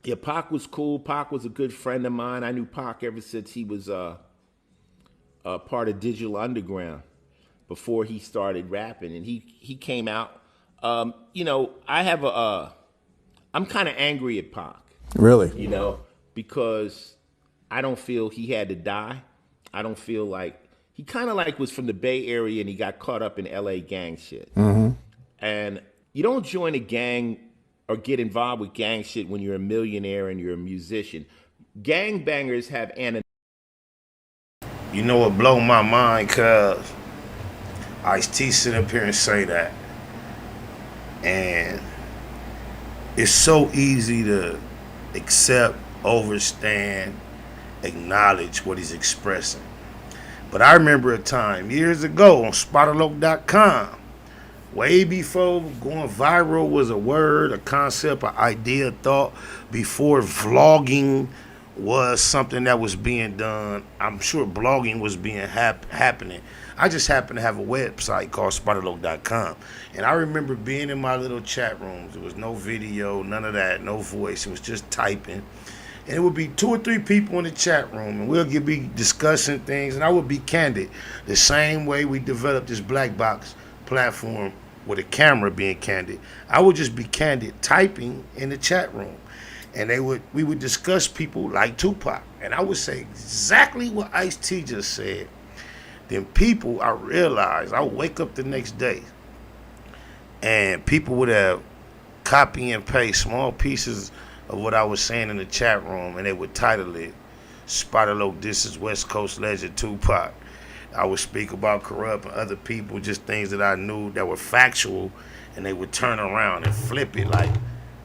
Yeah, Pac was cool. Pac was a good friend of mine. I knew Pac ever since he was part of Digital Underground. Before he started rapping, and he came out. I have I'm kind of angry at Pac. Really? Because I don't feel he had to die. I don't feel like he kind of was from the Bay Area and he got caught up in LA gang shit. Mm-hmm. And you don't join a gang or get involved with gang shit when you're a millionaire and you're a musician. Gangbangers have anonymity. You know what blow my mind, cuz Ice-T sit up here and say that. And it's so easy to accept, overstand, acknowledge what he's expressing. But I remember a time years ago on SpotterLoc.com, way before going viral was a word, a concept, an idea, a thought, before vlogging was something that was being done. I'm sure blogging was being happening. I just happened to have a website called SpiderLoc.com. And I remember being in my little chat rooms. There was no video, none of that, no voice. It was just typing. And it would be 2 or 3 people in the chat room, and we'll be discussing things, and I would be candid. The same way we developed this black box platform with a camera being candid. I would just be candid typing in the chat room. And we would discuss people like Tupac. And I would say exactly what Ice-T just said. Then people, I realized, I would wake up the next day and people would have copy and paste small pieces of what I was saying in the chat room, and they would title it, Spider Loc, this is West Coast legend Tupac. I would speak about Corrupt and other people, just things that I knew that were factual, and they would turn around and flip it like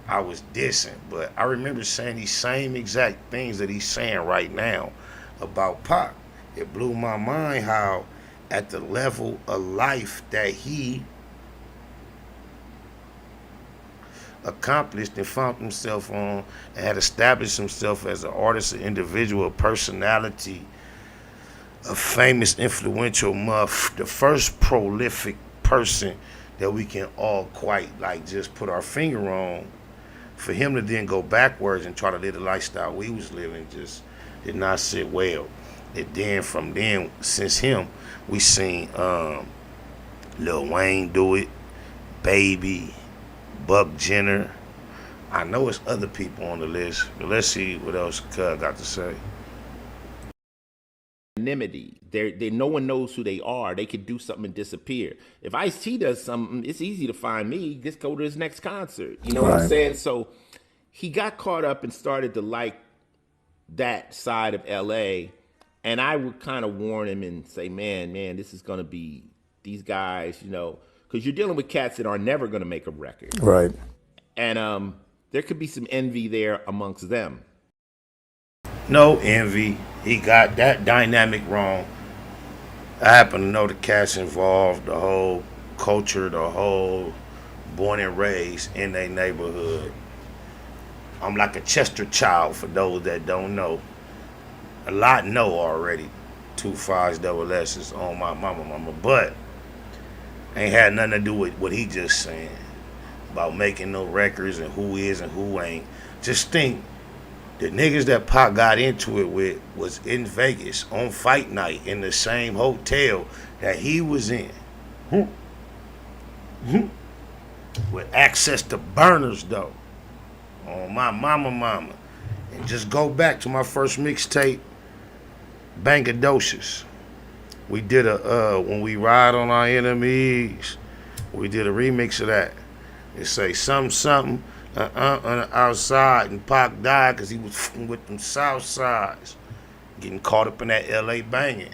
I was dissing. But I remember saying these same exact things that he's saying right now about Pac. It blew my mind how at the level of life that he accomplished and found himself on and had established himself as an artist, an individual, a personality, a famous, influential muff, the first prolific person that we can all quite like just put our finger on. For him to then go backwards and try to live the lifestyle we was living just did not sit well. And then from then, since him, we seen Lil Wayne do it, Baby, Buck Jenner. I know it's other people on the list, but let's see what else Cuz got to say. Anonymity. No one knows who they are. They could do something and disappear. If Ice-T does something, it's easy to find me. Just go to his next concert. You know what I'm saying? So he got caught up and started to like that side of LA. And I would kind of warn him and say, man, this is going to be these guys, you know, because you're dealing with cats that are never going to make a record. Right. And there could be some envy there amongst them. No envy. He got that dynamic wrong. I happen to know the cats involved, the whole culture, the whole born and raised in their neighborhood. I'm like a Chester child for those that don't know. A lot know already. 2 5s, double S's on my mama. But ain't had nothing to do with what he just saying about making no records and who is and who ain't. Just think, the niggas that Pac got into it with was in Vegas on fight night in the same hotel that he was in. With access to burners though. On my mama. And just go back to my first mixtape, Bangadocious. We did When We Ride on Our Enemies, we did a remix of that. It say something on the outside, and Pac died because he was f***ing with them South Sides, getting caught up in that LA banging.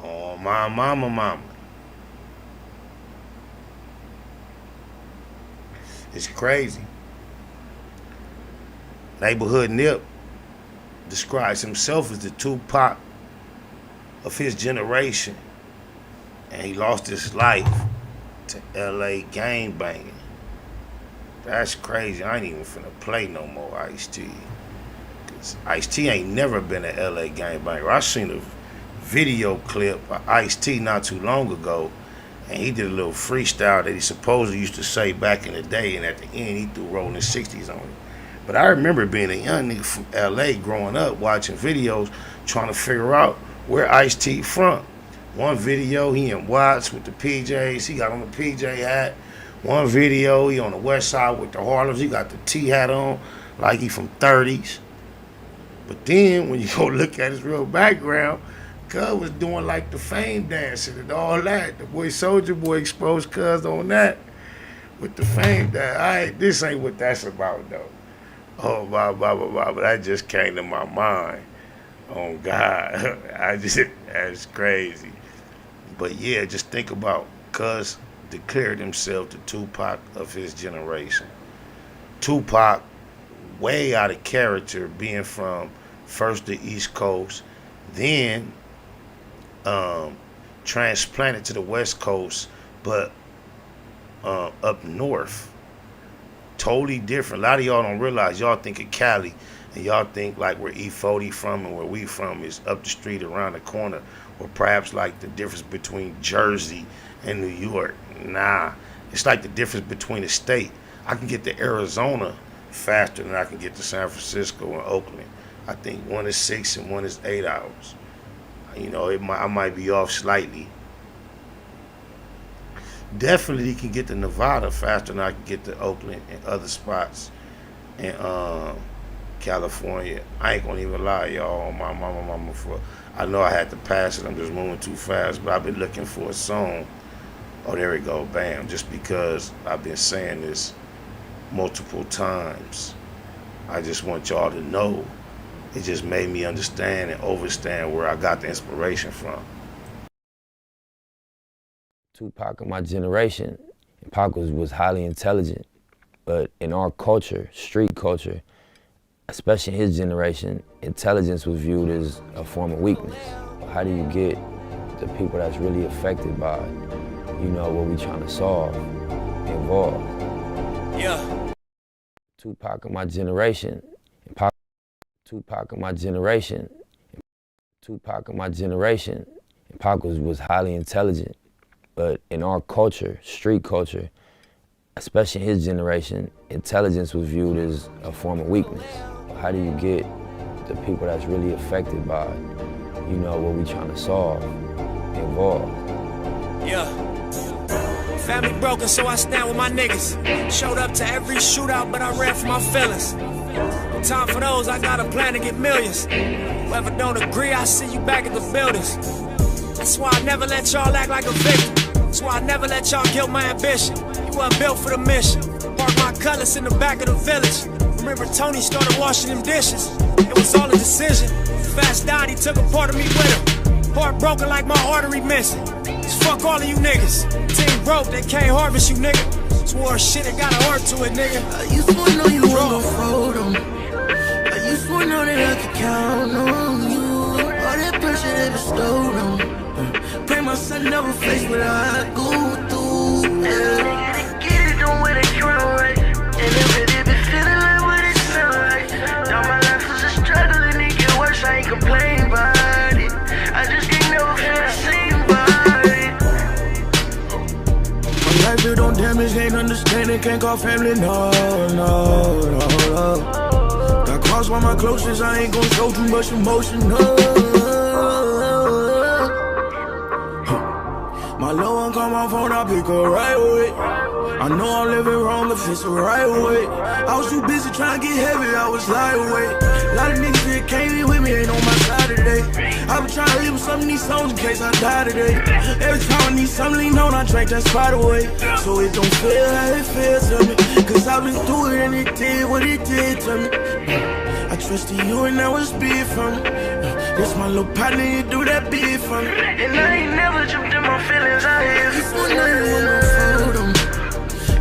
Oh, my mama. It's crazy. Neighborhood Nip describes himself as the Tupac of his generation, and he lost his life to LA gang banging. That's crazy. I ain't even finna play no more Ice-T. Cause Ice-T ain't never been an LA gangbanger. I seen a video clip of Ice-T not too long ago, and he did a little freestyle that he supposedly used to say back in the day, and at the end he threw Rolling 60s on it. But I remember being a young nigga from LA growing up, watching videos, trying to figure out where Ice-T from. One video, he in Watts with the PJs, he got on the PJ hat. One video, he on the west side with the Harlems, he got the T hat on, like he from 30s. But then, when you go look at his real background, Cuz was doing like the Fame dancing and all that. The boy Soulja Boy exposed Cuz on that with the Fame dance. This ain't what that's about, though. Oh, blah, blah, blah, blah, but that just came to my mind. Oh, God. That's crazy. But yeah, just think about Cuz declared himself the Tupac of his generation. Tupac, way out of character, being from first the East Coast, then transplanted to the West Coast, but up north. Totally different. A lot of y'all don't realize, y'all think of Cali and y'all think like where E40 from and where we from is up the street around the corner, or perhaps like the difference between Jersey and New York. Nah, it's like the difference between a state. I can get to Arizona faster than I can get to San Francisco and Oakland. I think one is 6 and one is 8 hours. You know, I might be off slightly. Definitely can get to Nevada faster than I can get to Oakland and other spots in California. I ain't gonna even lie, y'all, on my mama for. I know I had to pass it, I'm just moving too fast, but I've been looking for a song. Oh, there we go, bam. Just because I've been saying this multiple times, I just want y'all to know. It just made me understand and understand where I got the inspiration from. Tupac of my generation, Pac was highly intelligent, but in our culture, street culture, especially his generation, intelligence was viewed as a form of weakness. How do you get the people that's really affected by, you know, what we trying to solve, involved? Yeah. Tupac of my generation, Tupac of my generation, Tupac of my generation, Pac was highly intelligent, but in our culture, street culture, especially his generation, intelligence was viewed as a form of weakness. How do you get the people that's really affected by, you know, what we trying to solve, involved? Yeah. Family broken, so I stand with my niggas. Showed up to every shootout, but I ran for my feelings. Time for those, I got a plan to get millions. Whoever don't agree, I see you back at the buildings. That's why I never let y'all act like a victim. That's why I never let y'all kill my ambition. You weren't built for the mission. Park my cutlass in the back of the village. Remember Tony started washing them dishes. It was all a decision. Fast died, he took a part of me with him. Heart broken like my artery missing. Just fuck all of you niggas. Team broke, they can't harvest you, nigga. Swore shit, it got a heart to it, nigga. I used to know you were gon' fold them. I used to know that I could count on you. All that pressure they bestowed on. Pray my son never face what I go through. Yeah. They get it, don't wear the crown right. And if it be feeling like what it sound like. Now my life was a struggle and it get worse, I ain't complain about it. I just can't never feel the same about it. My life built on damage, ain't understanding, can't call family, no. Got crossed by my closest, I ain't gon' show too much emotion, no. My low one call my phone, I pick her right away. I know I'm living wrong if it's the right way. I was too busy trying to get heavy, I was lightweight. A lot of niggas that came in with me ain't on my side today. I been trying to leave with some of these songs in case I die today. Every time I need something lean on, I drink that spot away. So it don't feel how it feels to me. Cause I've been through it and it did what it did to me. I trusted you and that was big for me. That's my little partner, you do that big for me. And I ain't never jumped in my feelings out here. You for nothing when I fold them.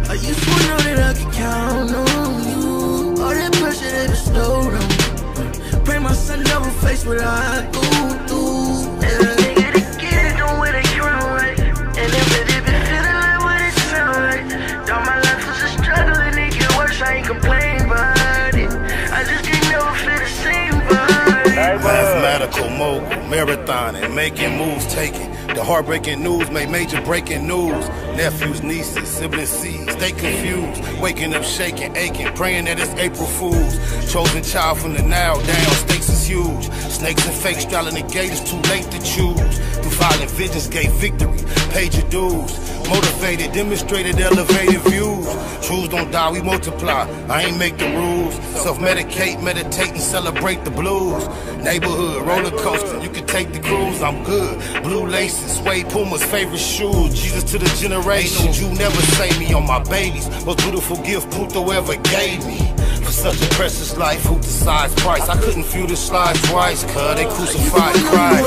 I used to know that I could count on you. All that pressure they bestowed on. Pray my son never face what I go through. Yeah. Nigga, get it, don't wear the crown right. And if it be feeling like what it sound like. Now my life was a struggle and it get worse, I ain't complain about it. I just can't never feel the same about it. Mathematical mogul, marathoning, making moves, taking the heartbreaking news, make major breaking news. Nephews, nieces, siblings, seeds, they confused. Waking up, shaking, aching, praying that it's April Fools. Chosen child from the now down, stakes is huge. Snakes and fakes straddling the gate, it's too late to choose. Through violent visions, gave victory, paid your dues. Motivated, demonstrated, elevated views. Truths don't die, we multiply. I ain't make the rules. Self-medicate, meditate, and celebrate the blues. Neighborhood, roller coaster, you can take the cruise, I'm good. Blue laces, suede Puma's favorite shoes. Jesus to the generation, you never say me on my babies. Most beautiful gift Puto ever gave me. For such a precious life, who decides price? I couldn't feel the slide twice, cuz they crucified Christ.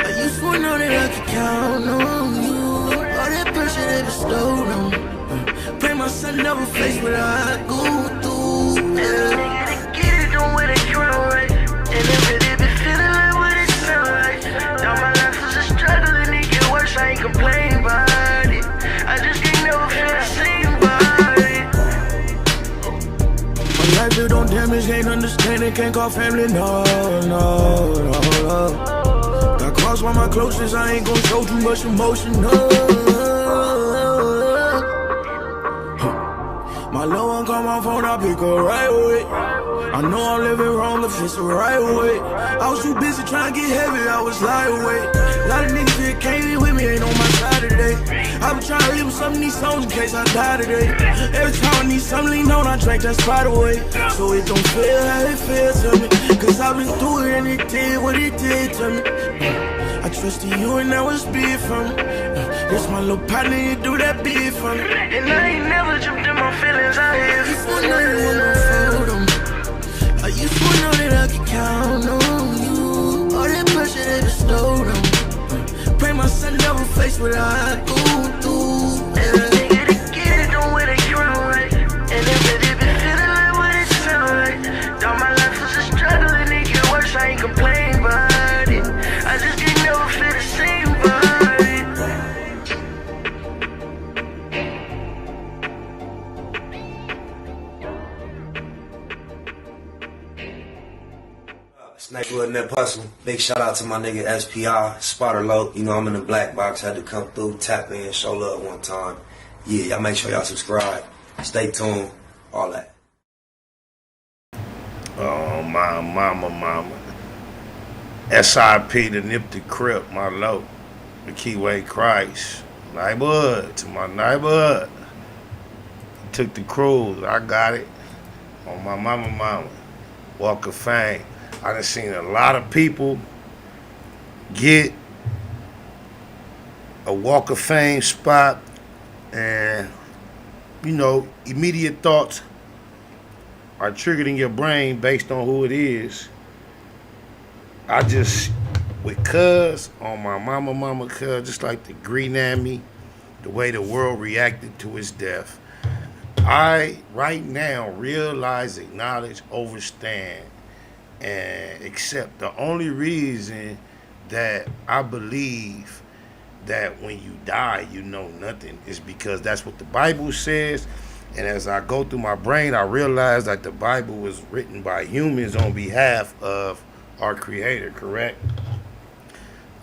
I used to know that I could count on you. All that pressure they bestowed on. Pray my son never face what I go through. Yeah. Nigga, get it, don't wear the crown right. And if it be feeling like what it sound like. Now my life was a struggle and it get worse, I ain't complain about it. I just can't never feel the same about it. My life built on damage. damage, ain't understanding, can't call family, no, no, no, no. Got crossed by my closest, I ain't gon' show too much emotion, no. My little one call my phone, I pick her right away. I know I'm living wrong if it's the right way. I was too busy trying to get heavy, I was lightweight. A lot of niggas that came in with me ain't on my side today. I been trying to live with some of these songs in case I die today. Every time I need something lean on, I drink that spot away. So it don't feel how it feels to me, cause I've been through it and it did what it did to me. I trusted you and that was big for me. This my little partner, you do that big for me. And I ain't never jumped in my feelings, I have. You for nothing when I fold them. I used to know that I could count on you. All that pressure they bestowed on. Pray my son never face what I go through. Every nigga that get it don't wear the crown right. And if it been feeling like what it sound like. Thought my life was a struggle and it get worse, I ain't complain about it. I just can't never feel the same about it. Snakewood and that hustle. Big shout out to my nigga SPI, Spotter Low. You know I'm in the black box, had to come through, tap in, show love one time. Yeah, y'all make sure y'all subscribe. Stay tuned, all that. Oh, my mama. SIP, the Nip the Crip, my low. The Keyway Christ. Neighborhood, to my neighborhood. Took the cruise, I got it. On my mama. Walk of Fame. I done seen a lot of people get a Walk of Fame spot, and you know, immediate thoughts are triggered in your brain based on who it is. I just, with Cuz, on my mama Cuz, just like the green at me, the way the world reacted to his death. I, right now, realize, acknowledge, understand, and accept the only reason that I believe that when you die, you know nothing is because that's what the Bible says. And as I go through my brain, I realize that the Bible was written by humans on behalf of our Creator, correct?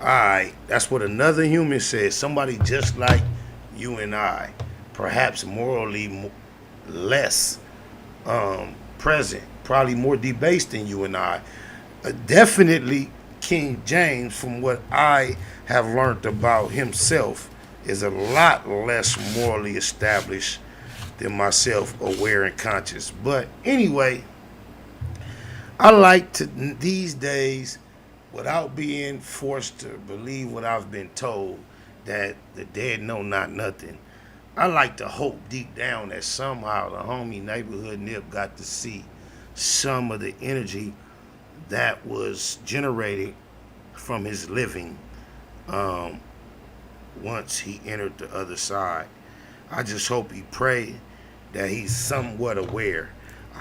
All right, that's what another human says. Somebody just like you and I, perhaps morally less present, probably more debased than you and I. Definitely King James, from what I have learned about himself, is a lot less morally established than myself, aware and conscious. But anyway, I like to, these days, without being forced to believe what I've been told, that the dead know not nothing, I like to hope deep down that somehow the homie Neighborhood Nip got to see some of the energy that was generated from his living once he entered the other side. I just hope he pray that he's somewhat aware.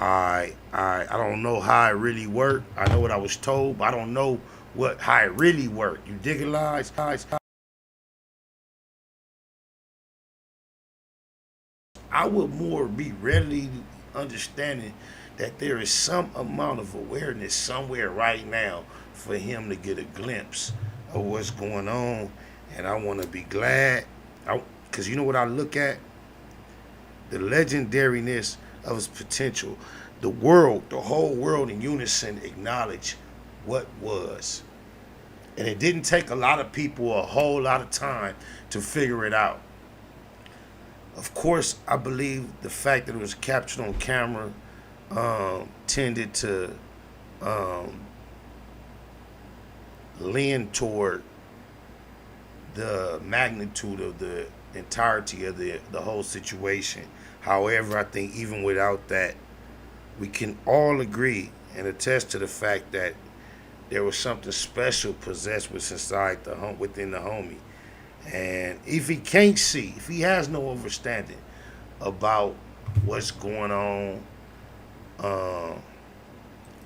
I don't know how it really worked. I know what I was told, but I don't know how it really worked. You dig it, lies? I would more be readily understanding that there is some amount of awareness somewhere right now for him to get a glimpse of what's going on. And I want to be glad, because you know what I look at? The legendariness of his potential. The world, the whole world in unison acknowledge what was. And it didn't take a lot of people a whole lot of time to figure it out. Of course, I believe the fact that it was captured on camera tended to lean toward the magnitude of the entirety of the whole situation. However, I think even without that, we can all agree and attest to the fact that there was something special possessed within the homie. And if he can't see, if he has no understanding about what's going on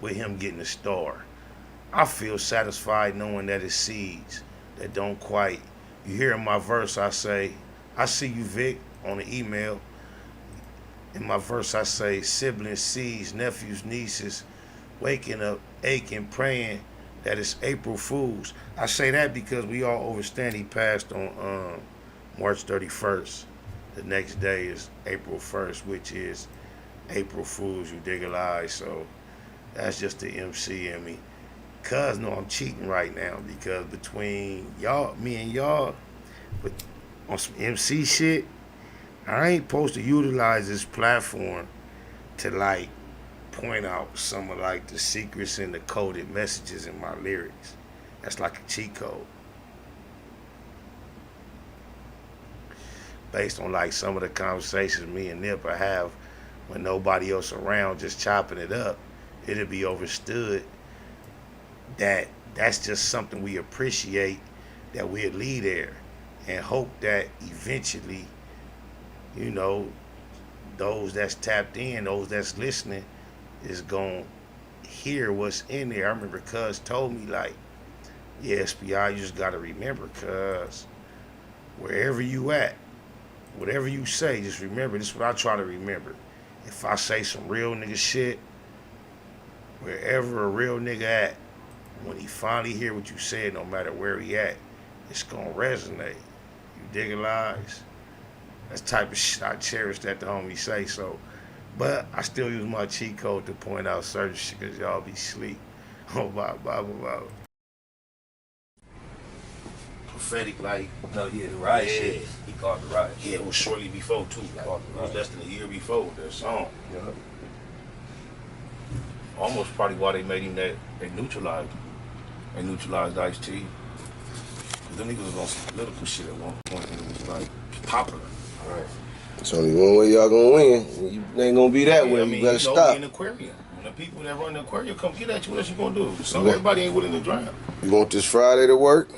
with him getting a star, I feel satisfied knowing that it's seeds that don't quite. You hear in my verse, I say, I see you, Vic, on the email. In my verse, I say siblings, seeds, nephews, nieces, waking up, aching, praying that it's April Fools. I say that because we all understand he passed on March 31st. The next day is April 1st, which is April Fools, you dig a lie. So that's just the MC in me. Cuz know I'm cheating right now because between y'all, me and y'all, but on some MC shit, I ain't supposed to utilize this platform to like point out some of like the secrets and the coded messages in my lyrics. That's like a cheat code. Based on like some of the conversations me and Nip have when nobody else around, just chopping it up, it'll be understood that that's just something we appreciate, that we'll leave there and hope that eventually, you know, those that's tapped in, those that's listening, is gonna hear what's in there. I remember Cuz told me like, yeah, SPI, you just gotta remember, Cuz, wherever you at, whatever you say, just remember, this is what I try to remember. If I say some real nigga shit, wherever a real nigga at, when he finally hear what you said, no matter where he at, it's gonna resonate. You dig a lies? That's the type of shit I cherish that the homie say. So, but I still use my cheat code to point out certain shit because y'all be sleep. Oh, blah. Prophetic, like, No, yeah, the ride yeah. shit. He called the ride. Yeah, it was shortly before too. Like, it was less than a year before that song. Yeah. Almost probably why they made him that. They neutralized him. They neutralized Ice-T. Cause them niggas was on some political shit at one point and it was like popular. All right. It's only one way y'all gonna win. You ain't gonna be that way. I mean, you better you know, stop. in the aquarium. When the people that run the aquarium come get at you, what else you gonna do? So everybody ain't willing to drown. You want this Friday to work?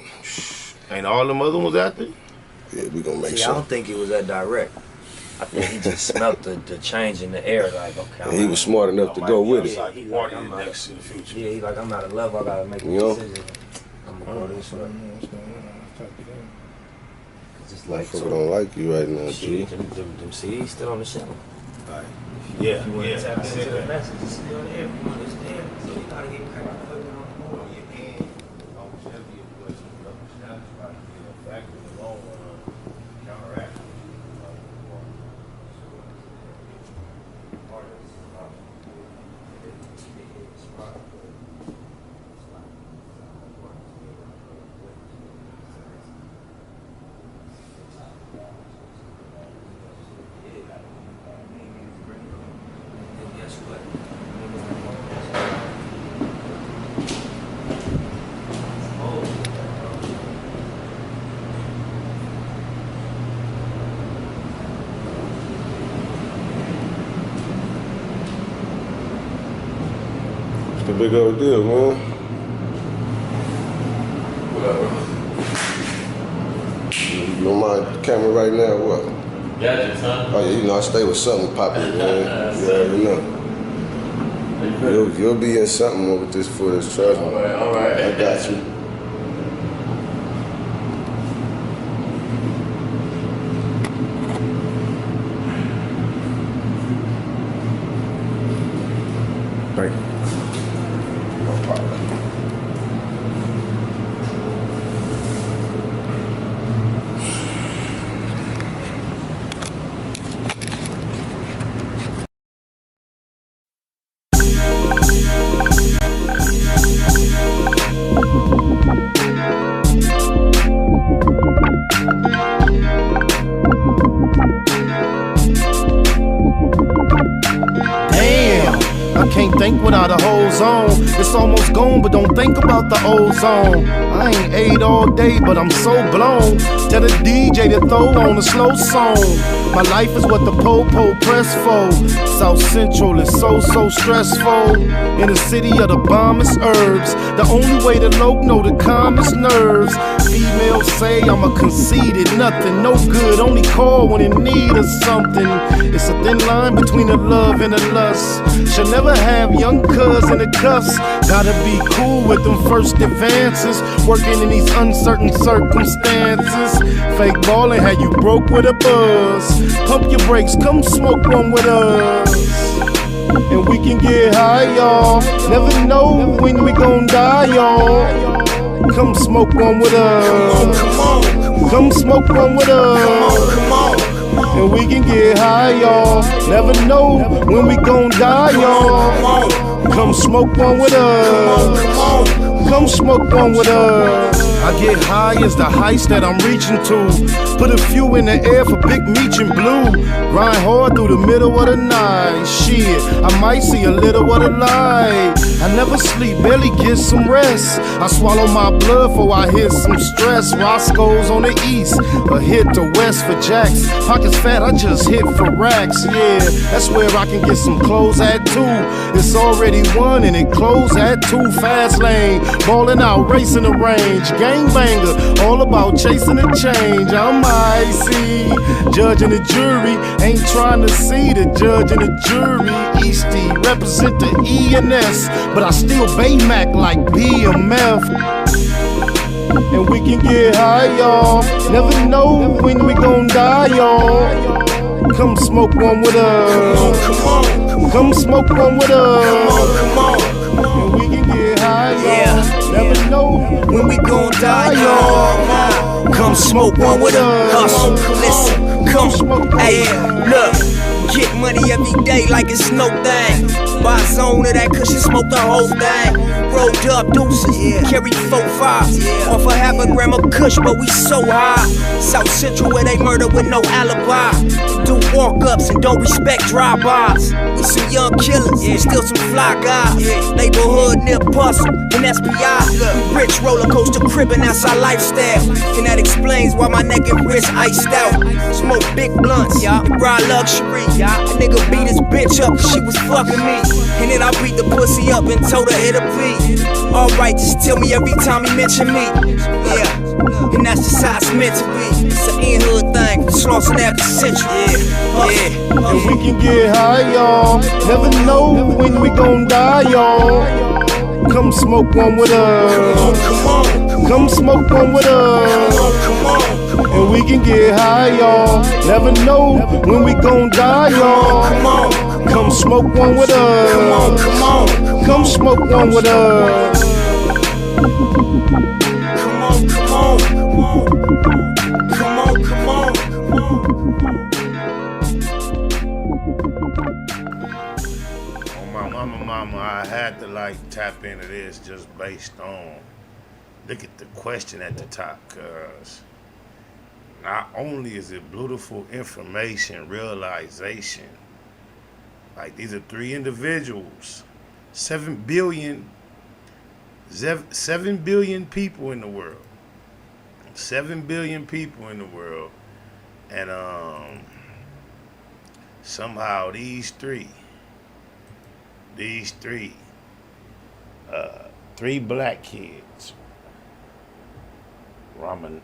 Ain't all them other ones out there? Yeah, we gonna make See, sure. I don't think it was that direct. I think he just smelt the change in the air, like, okay. And he was smart enough to go with it. He like, I'm next in the future. Yeah, he like, I'm out of love, I gotta make a You know? decision. I'm gonna go this way. Just like, Motherfucker don't like you right now, G. Them CDs still on the shelf. Right. Yeah, If you want to tap I into said the that. message, it's still there. If you understand, so you gotta get cracked up on It's the big old deal, man. You don't mind the camera right now, what? Gadgets, huh? Oh yeah, you know I stay with something popping, man. You already know. You'll be in something with this footage, trust me. All right. I got you. Thank you. No problem. Damn, I can't think without a whole zone. It's almost gone, but don't think about the ozone. I ain't ate all day, but I'm so blown. Tell the DJ to throw on a slow song. My life is what the po-po press for. South Central is so stressful. In the city of the bombest herbs. The only way to low know the calmest nerves. Females say I'm a conceited nothing. No good, only call when in need of something. It's a thin line between the love and the lust. Should never have young cuz in the cuffs. Gotta be cool with them first advances. Working in these uncertain circumstances. Fake ballin' had you broke with a buzz. Pump your brakes, come smoke one with us. And we can get high, y'all. Never know when we gon' die, y'all. Come smoke one with us. Come on, come smoke one with us. Come on. And we can get high, y'all. Never know when we gon' die, y'all. Come smoke one with us. Come smoke one with us. I get high as the heights that I'm reaching to. Put a few in the air for Big Meech and Blue. Grind hard through the middle of the night. Shit, I might see a little of the light. I never sleep, barely get some rest. I swallow my blood before I hit some stress. Roscoe's on the east, a hit to west for jacks. Pockets fat, I just hit for racks. Yeah, that's where I can get some clothes at too. It's already 1 and it closed at 2. Fast lane, ballin' out, racing the range. Gangbanger, all about chasing the change. I'm icy, judge and the jury. Ain't trying to see the judge and the jury. Eastie, represent the E&S, but I still Baymac like BMF. And we can get high, y'all. Never know when we gon' die, y'all. Come smoke one with us. Come smoke one with us. And we can get high, y'all. Never know when we gon' die, y'all. Come smoke one with us. Listen, come smoke. Hey, look. Get money every day like it's no thing. Buy a zone of that cushion, smoke the whole thing. Rolled up deuces, carry 4-5s. Off a half a gram of kush, but we so high. South Central where they murder with no alibi. Do walk-ups and don't respect drive-bys. We some young killers, still some fly guys. Neighborhood near Bustle and SPI. We rich roller coaster cribbing, that's our lifestyle. And that explains why my neck and wrist iced out. Smoke big blunts, and ride luxury. A nigga beat his bitch up cause she was fucking me. And then I beat the pussy up and told her it'll be alright, just tell me every time he mention me. Yeah, and that's just how it's meant to be. It's an in-hood thing, Slauson after century. Yeah, and we can get high, y'all. Never know when we gon' die, y'all. Come smoke one with us. Come smoke one with us. And we can get high, y'all. Never know when we gon' die, y'all. Come smoke one with us. Come smoke one with us. Come on, come on. Come on, come on. On my mama, I had to like tap into this just based on, look at the question at the top, cuz not only is it beautiful information, realization, like these are 3 individuals, 7 billion people in the world. 7 billion people in the world. And somehow these three, 3 black kids, Ramarni,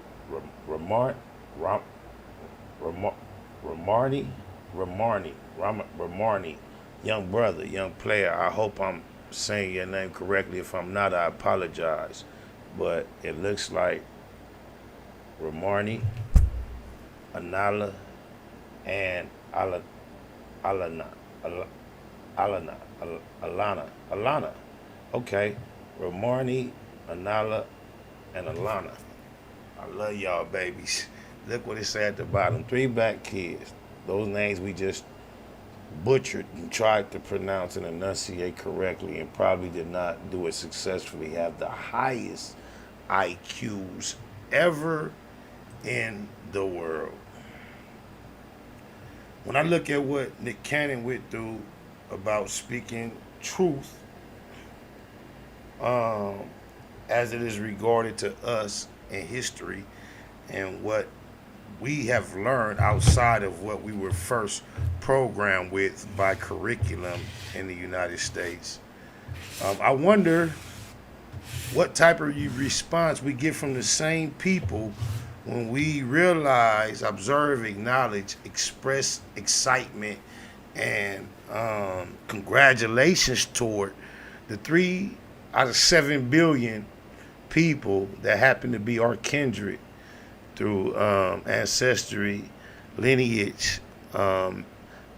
young brother, young player. I hope I'm saying your name correctly. If I'm not, I apologize. But it looks like Ramarni, Anala, and Alana. Okay, Ramarni, Anala, and Alana. I love y'all babies. Look what it said at the bottom. 3 black kids. Those names we just butchered and tried to pronounce and enunciate correctly and probably did not do it successfully. Have the highest IQs ever in the world. When I look at what Nick Cannon went through about speaking truth, as it is regarded to us in history and what we have learned outside of what we were first programmed with by curriculum in the United States. I wonder what type of response we get from the same people when we realize, observe, acknowledge, express excitement And congratulations toward the 3 out of 7 billion people that happen to be our kindred through ancestry, lineage,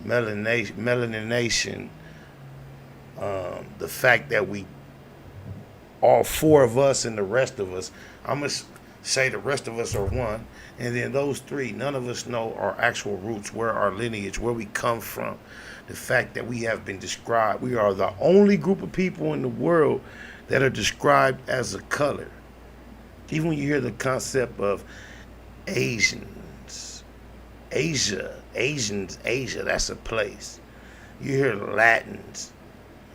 melanination, the fact that we, all 4 of us and the rest of us, I'm going to say the rest of us are one, and then those 3, none of us know our actual roots, where our lineage, where we come from. The fact that we have been described, we are the only group of people in the world that are described as a color. Even when you hear the concept of Asians, Asia, that's a place. You hear Latins.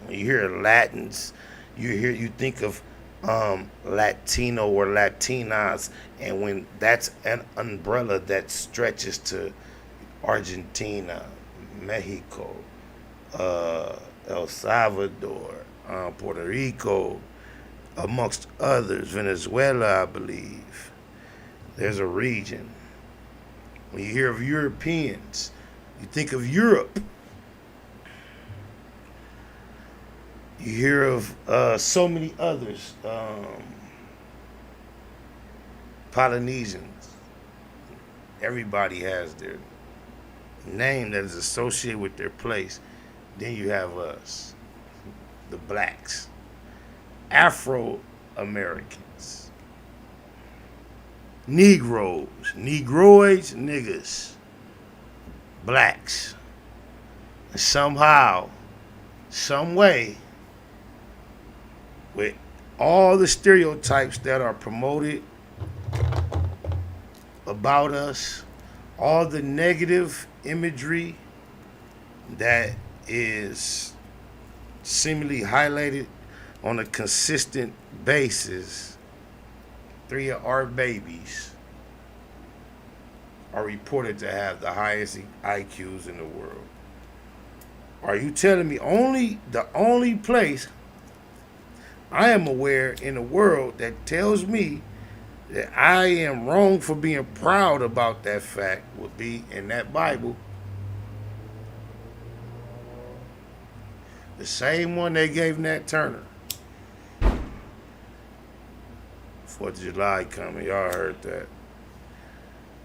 When you hear Latins, you think of Latino or Latinas, and when that's an umbrella that stretches to Argentina, Mexico, El Salvador, Puerto Rico, amongst others, Venezuela, I believe. There's a region. When you hear of Europeans, you think of Europe. You hear of so many others, Polynesians. Everybody has their name that is associated with their place. Then you have us, the blacks, Afro-Americans, Negroes, Negroids, niggas, blacks. And somehow, some way, with all the stereotypes that are promoted about us, all the negative imagery that is seemingly highlighted on a consistent basis, 3 of our babies are reported to have the highest IQs in the world. Are you telling me the only place I am aware in the world that tells me that I am wrong for being proud about that fact would be in that Bible? The same one they gave Nat Turner. 4th of July coming, y'all heard that.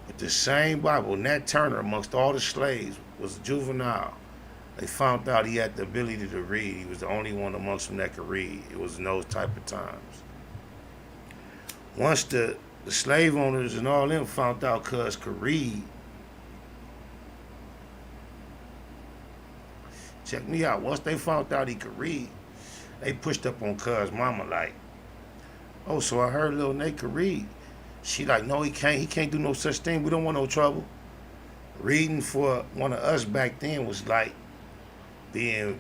But the same Bible, Nat Turner, amongst all the slaves, was a juvenile. They found out he had the ability to read. He was the only one amongst them that could read. It was in those type of times. Once the slave owners and all them found out Cuz could read, check me out, once they found out he could read, they pushed up on Cuz mama like, oh, so I heard little Nate could read. She like, no, he can't do no such thing. We don't want no trouble. Reading for one of us back then was like being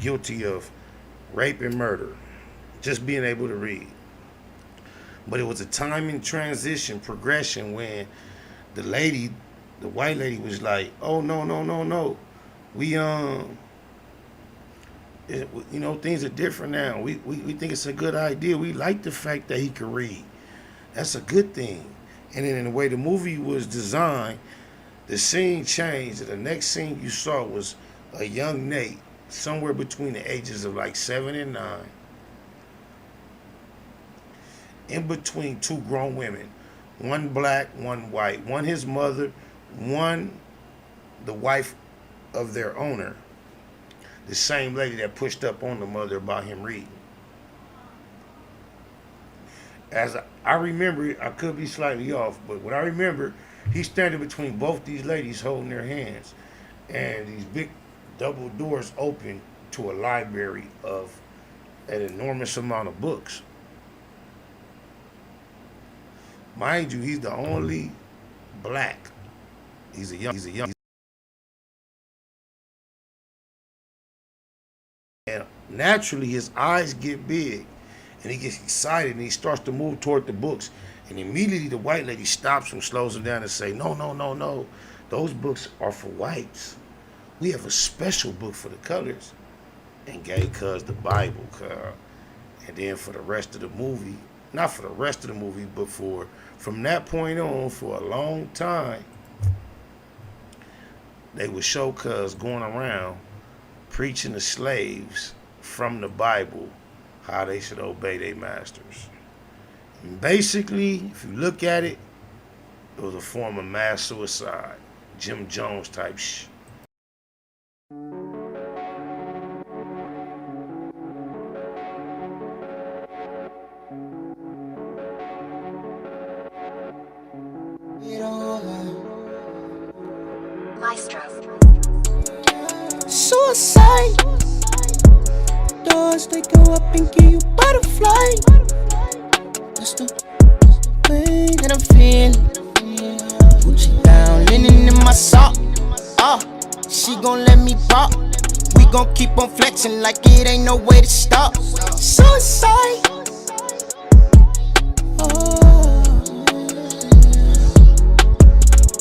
guilty of rape and murder, just being able to read. But it was a time in transition, progression, when the white lady was like, oh, no. We, things are different now. We think it's a good idea. We like the fact that he could read. That's a good thing. And then in the way the movie was designed, the scene changed. And the next scene you saw was a young Nate, somewhere between the ages of like 7 and 9, in between 2 grown women, one black, one white, one his mother, one the wife of their owner, the same lady that pushed up on the mother about him reading. As I remember it, I could be slightly off, but what I remember, he's standing between both these ladies holding their hands, and these big double doors open to a library of an enormous amount of books. Mind you, he's the only black. He's a young. And naturally, his eyes get big, and he gets excited, and he starts to move toward the books. And immediately, the white lady stops him, slows him down, and say, "No. Those books are for whites. We have a special book for the colors." And gave Cuz the Bible, and then for the rest of the movie, not for the rest of the movie, but from that point on, for a long time, they would show cuz going around preaching to slaves from the Bible how they should obey their masters. And basically, if you look at it, it was a form of mass suicide. Jim Jones type shit. Suicide. Doors they go up and give you butterfly. That's the way that I'm feeling. Gucci down, linen in my sock. She gon' let me pop. We gon' keep on flexing like it ain't no way to stop. Suicide.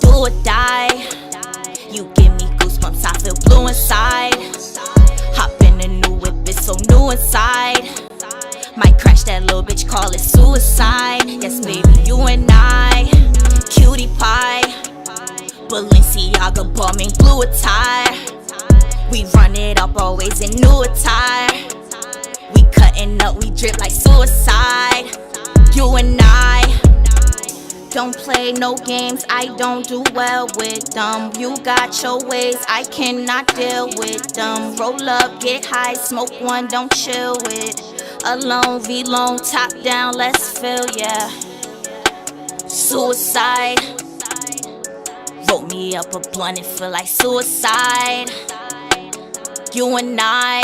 Do or die. You give me goosebumps, I feel blue inside. Hop in a new whip, it's so new inside. Might crash that little bitch, call it suicide. Yes, baby, you and I, cutie pie. Balenciaga bought me blue attire. We run it up always in new attire. We cutting up, we drip like suicide. You and I don't play no games, I don't do well with them. You got your ways, I cannot deal with them. Roll up, get high, smoke one, don't chill with. Alone, V-long, top down, let's feel, yeah. Suicide. Roll me up a blunt, it feel like suicide. You and I,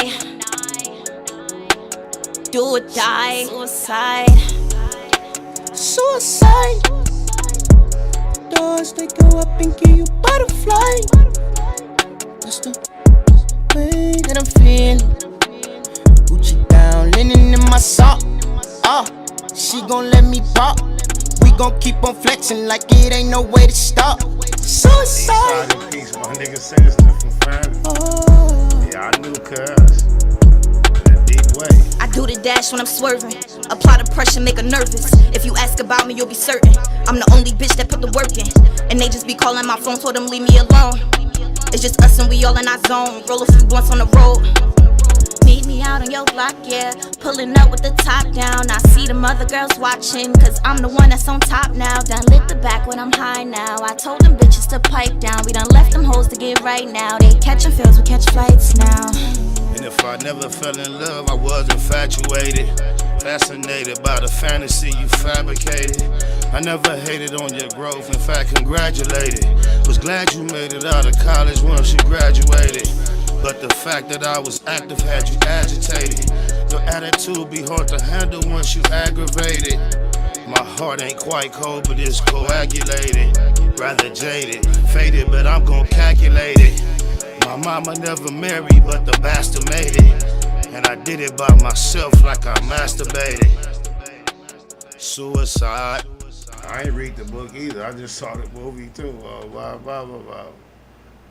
do or die. Suicide. Suicide. Doors they go up and give you butterfly. That's the way that I'm feeling. Gucci down, linen in my sock. She gon' let me pop. We gon' keep on flexing like it ain't no way to stop. Suicide. In peace, my nigga Sinister from family. Yeah, I knew cuz. In a deep way. I do the dash when I'm swerving. Apply the pressure, make her nervous. If you ask about me, you'll be certain I'm the only bitch that put the work in. And they just be calling my phone, told them leave me alone. It's just us and we all in our zone. Roll a few blunts on the road. Meet me out on your block, yeah. Pulling up with the top down. I see them other girls watching, cause I'm the one that's on top now. Done lit the back when I'm high now. I told them bitches to pipe down. We done left them hoes to get right now. They catching fails, we catch flights now. And if I never fell in love, I was infatuated. Fascinated by the fantasy you fabricated. I never hated on your growth, in fact congratulated. Was glad you made it out of college once you graduated. But the fact that I was active had you agitated. Your attitude be hard to handle once you aggravated. My heart ain't quite cold, but it's coagulated. Rather jaded, faded, but I'm gon' calculate it. My mama never married, but the bastard made it. And I did it by myself like I masturbated. Suicide. I ain't read the book either, I just saw the movie too.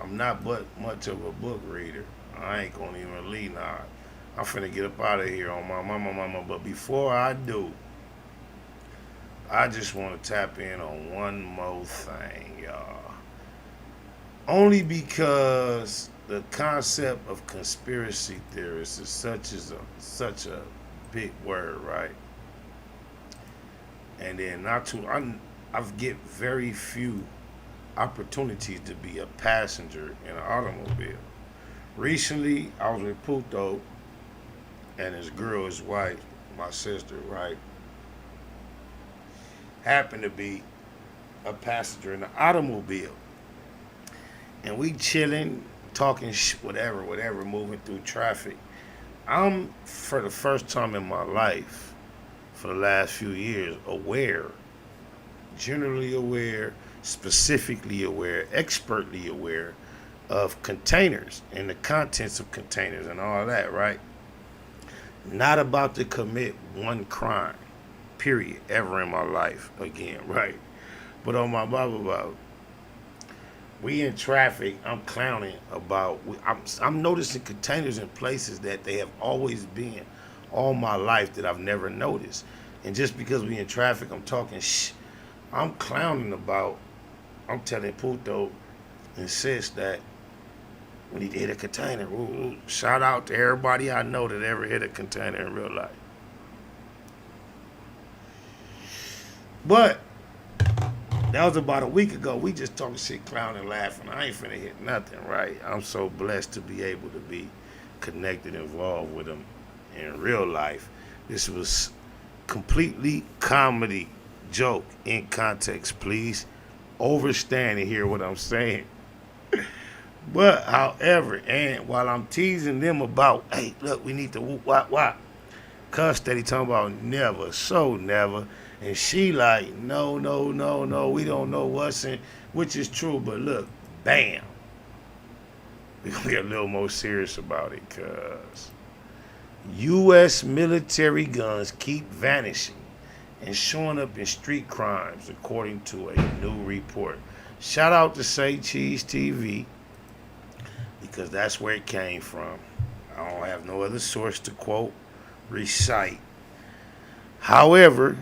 I'm not but much of a book reader. I ain't gonna even leave now. I'm finna get up out of here on my mama. But before I do, I just wanna tap in on one more thing, y'all. Only because the concept of conspiracy theorists is such a big word, right? And then I get very few opportunities to be a passenger in an automobile. Recently, I was with Puto and his girl, his wife, my sister, right? Happened to be a passenger in the automobile. And we chilling, talking whatever, moving through traffic. I'm, for the first time in my life, for the last few years, generally aware, specifically aware, expertly aware of containers and the contents of containers and all that, right? Not about to commit one crime, period, ever in my life again, right? But on my blah, we in traffic, I'm clowning about, I'm noticing containers in places that they have always been all my life that I've never noticed. And just because we in traffic, I'm talking I'm clowning about, I'm telling Puto and Sis that We need to hit a container. Ooh, shout out to everybody I know that ever hit a container in real life. But that was about a week ago. We just talking shit, clowning, laughing. I ain't finna hit nothing, right? I'm so blessed to be able to be connected, involved with them in real life. This was completely comedy, joke, in context, please. Overstand and hear what I'm saying. But, however, and while I'm teasing them about, hey, look, we need to whoop, wop, Cuz steady talking about never, so never. And she like, no, we don't know what's in, which is true, but look, bam. We're going to be a little more serious about it, cuz U.S. military guns keep vanishing and showing up in street crimes, according to a new report. Shout out to Say Cheese TV, because that's where it came from. I don't have no other source to quote, recite. However,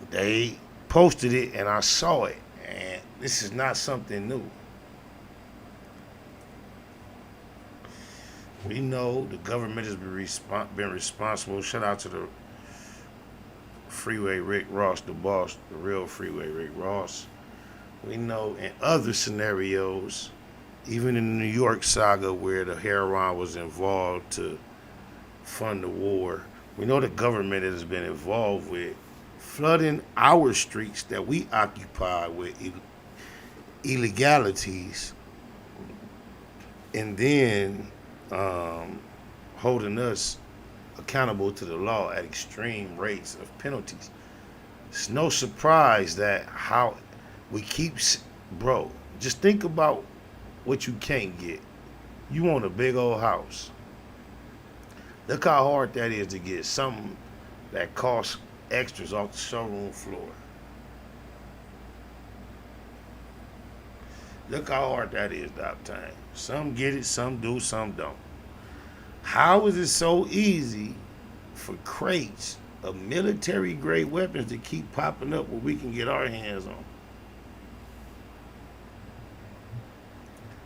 they posted it and I saw it, and this is not something new. We know the government has been responsible. Shout out to the Freeway Rick Ross, the boss, the real Freeway Rick Ross. We know in other scenarios, even in the New York saga where the heroin was involved to fund the war, we know the government has been involved with flooding our streets that we occupy with illegalities, and then holding us accountable to the law at extreme rates of penalties. It's no surprise that how we keep, bro, just think about what you can't get. You want a big old house. Look how hard that is to get something that costs extras off the showroom floor. Look how hard that is to obtain. Some get it, some do, some don't. How is it so easy for crates of military-grade weapons to keep popping up where we can get our hands on?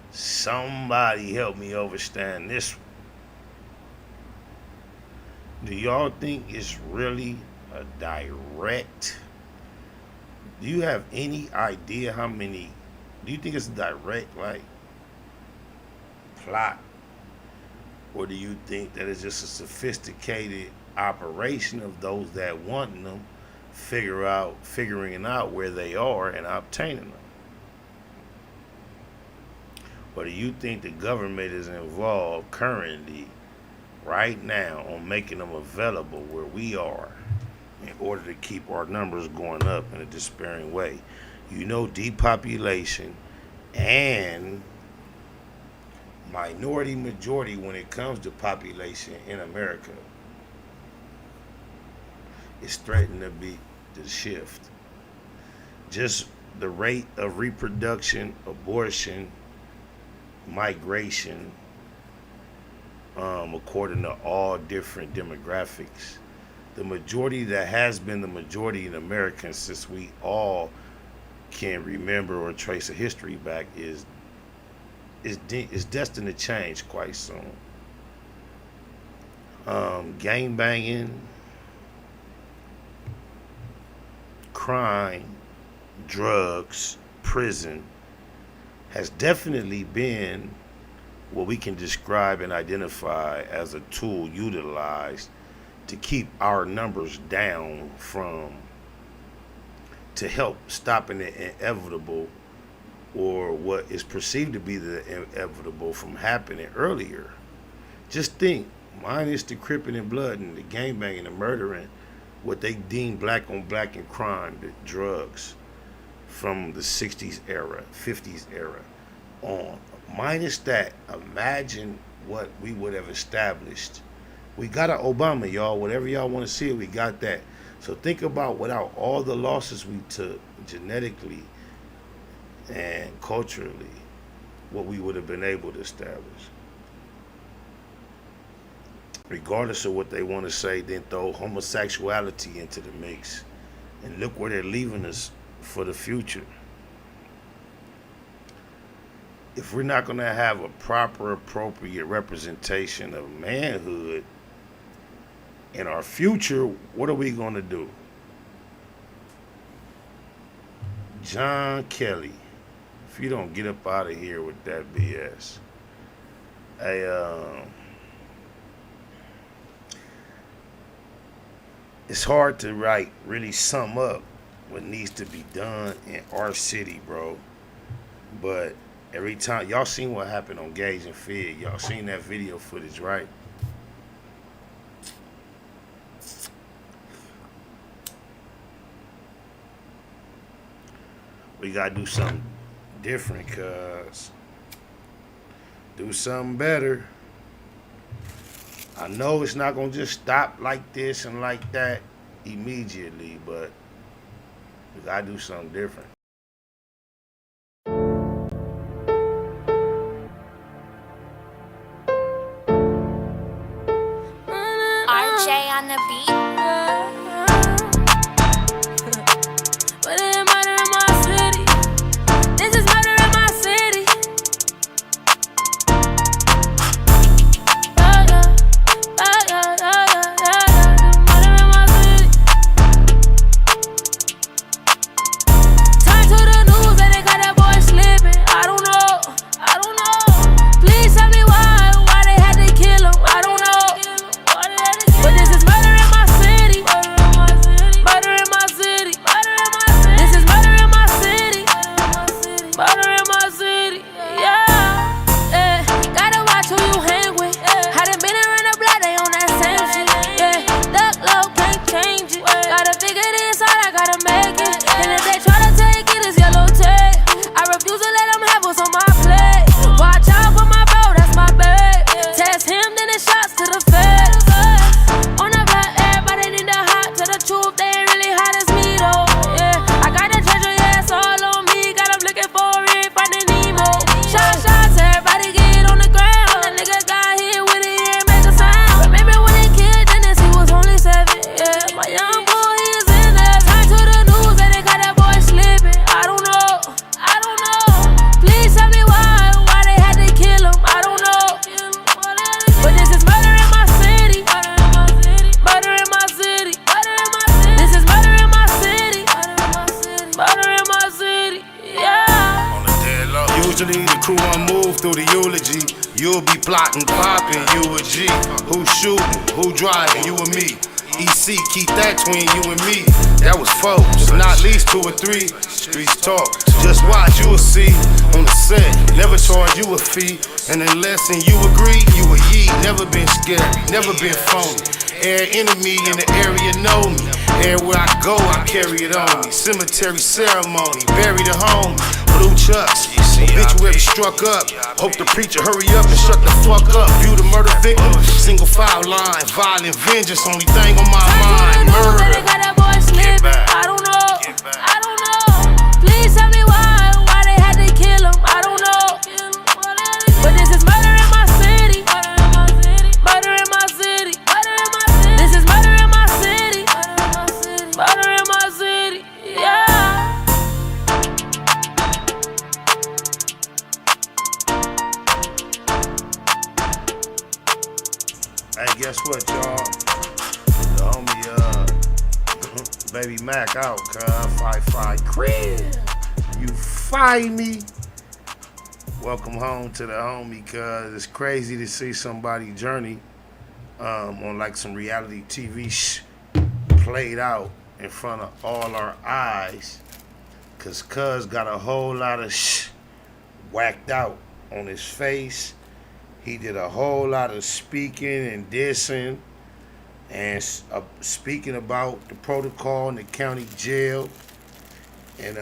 Somebody help me understand this one. Do y'all think it's really a direct? Do you have any idea how many? Do you think it's a direct, like, plot? Or do you think that it's just a sophisticated operation of those that want them figuring out where they are and obtaining them? Or do you think the government is involved currently, right now, on making them available where we are in order to keep our numbers going up in a despairing way? You know, depopulation and minority majority when it comes to population in America is threatening to be the shift. Just the rate of reproduction, abortion, migration, according to all different demographics. The majority that has been the majority in America since we all can remember or trace a history back is destined to change quite soon. Gang banging, crime, drugs, prison has definitely been what we can describe and identify as a tool utilized to keep our numbers down to help stopping the inevitable, or what is perceived to be the inevitable, from happening earlier. Just think, minus the cripping and blood and the gangbanging and murdering, what they deem black on black in crime, the drugs from the 60s era, 50s era on. Minus that, imagine what we would have established. We got an Obama, y'all. Whatever y'all want to see, we got that. So think about, without all the losses we took genetically and culturally, what we would have been able to establish. Regardless of what they want to say, then throw homosexuality into the mix, and look where they're leaving us for the future. if we're not going to have a proper, appropriate representation of manhood in our future, what are we going to do? John Kelly, if you don't get up out of here with that BS. It's hard to really sum up what needs to be done in our city, bro. But every time, y'all seen what happened on Gage and Fig. Y'all seen that video footage, right? We gotta do something different, cuz. Do something better. I know it's not gonna just stop like this and like that immediately, but we gotta do something different. RJ on the beat. But it murder in my city. This is murder in my city. Murder in my city. Turn to the news and they got that boy slipping. I don't know. Please tell me why they had to kill him. I don't know. But this is murder in my city. Murder in my city. This is murder in my city. Murder in my city. Yeah. Gotta watch who you hang with. Hadn't been around the block, they on that same shit. Yeah. Duck low, can't change it. Gotta figure this out, I gotta make it. And if they try to take it, it's yellow tape. I refuse to let them have what's on my plate. Watch out for my bro, that's my babe. Test him, then it's shots to the face. On the block, everybody need the hot to the truth. They ain't really hot as me though. Yeah, I got the treasure, yeah, it's all on me. Got them looking for it, finding Nemo. Shots, everybody get on the ground. That nigga got hit with it, yeah, make a sound. Remember when they killed Dennis, he was only 7. Yeah, my young boy, he is in there. Turn to the news and they got that boy slipping. I don't know. Please tell me why they had to kill him. I don't know. But this is murder in my city. Murder in my city. This is murder in my city. Murder in my city. Yeah. On the dead low. Usually the crew won't move through the eulogy. You'll be plotting, popping, you a G. Who shooting? Who driving? You and me. EC, keep that between you and me. That was folks, not least 2 or 3. Streets talk, just watch, you will see. On the set, never charge you a fee. And unless you agree, you a ye. Never been scared, never been phony. Air enemy in the area know me. Everywhere I go, I carry it on me. Cemetery ceremony, buried at home. Blue chucks, obituary struck up. Hope the preacher hurry up and shut the fuck up. View the murder victim, single file line. Violent vengeance, only thing on my mind. Murder. They got that boy slipping. I don't know. Please tell me why they had to kill him. I don't know. But this is murder in my city. Murder in my city. This is murder in my city. Murder in my city. Yeah. Hey, guess what, y'all? The homie, Baby Mac out, cuz. Fight, crib. You fight me. Welcome home to the homie, cuz. It's crazy to see somebody's journey on like some reality TV played out in front of all our eyes. Cuz got a whole lot of whacked out on his face. He did a whole lot of speaking and dissing and speaking about the protocol in the county jail. And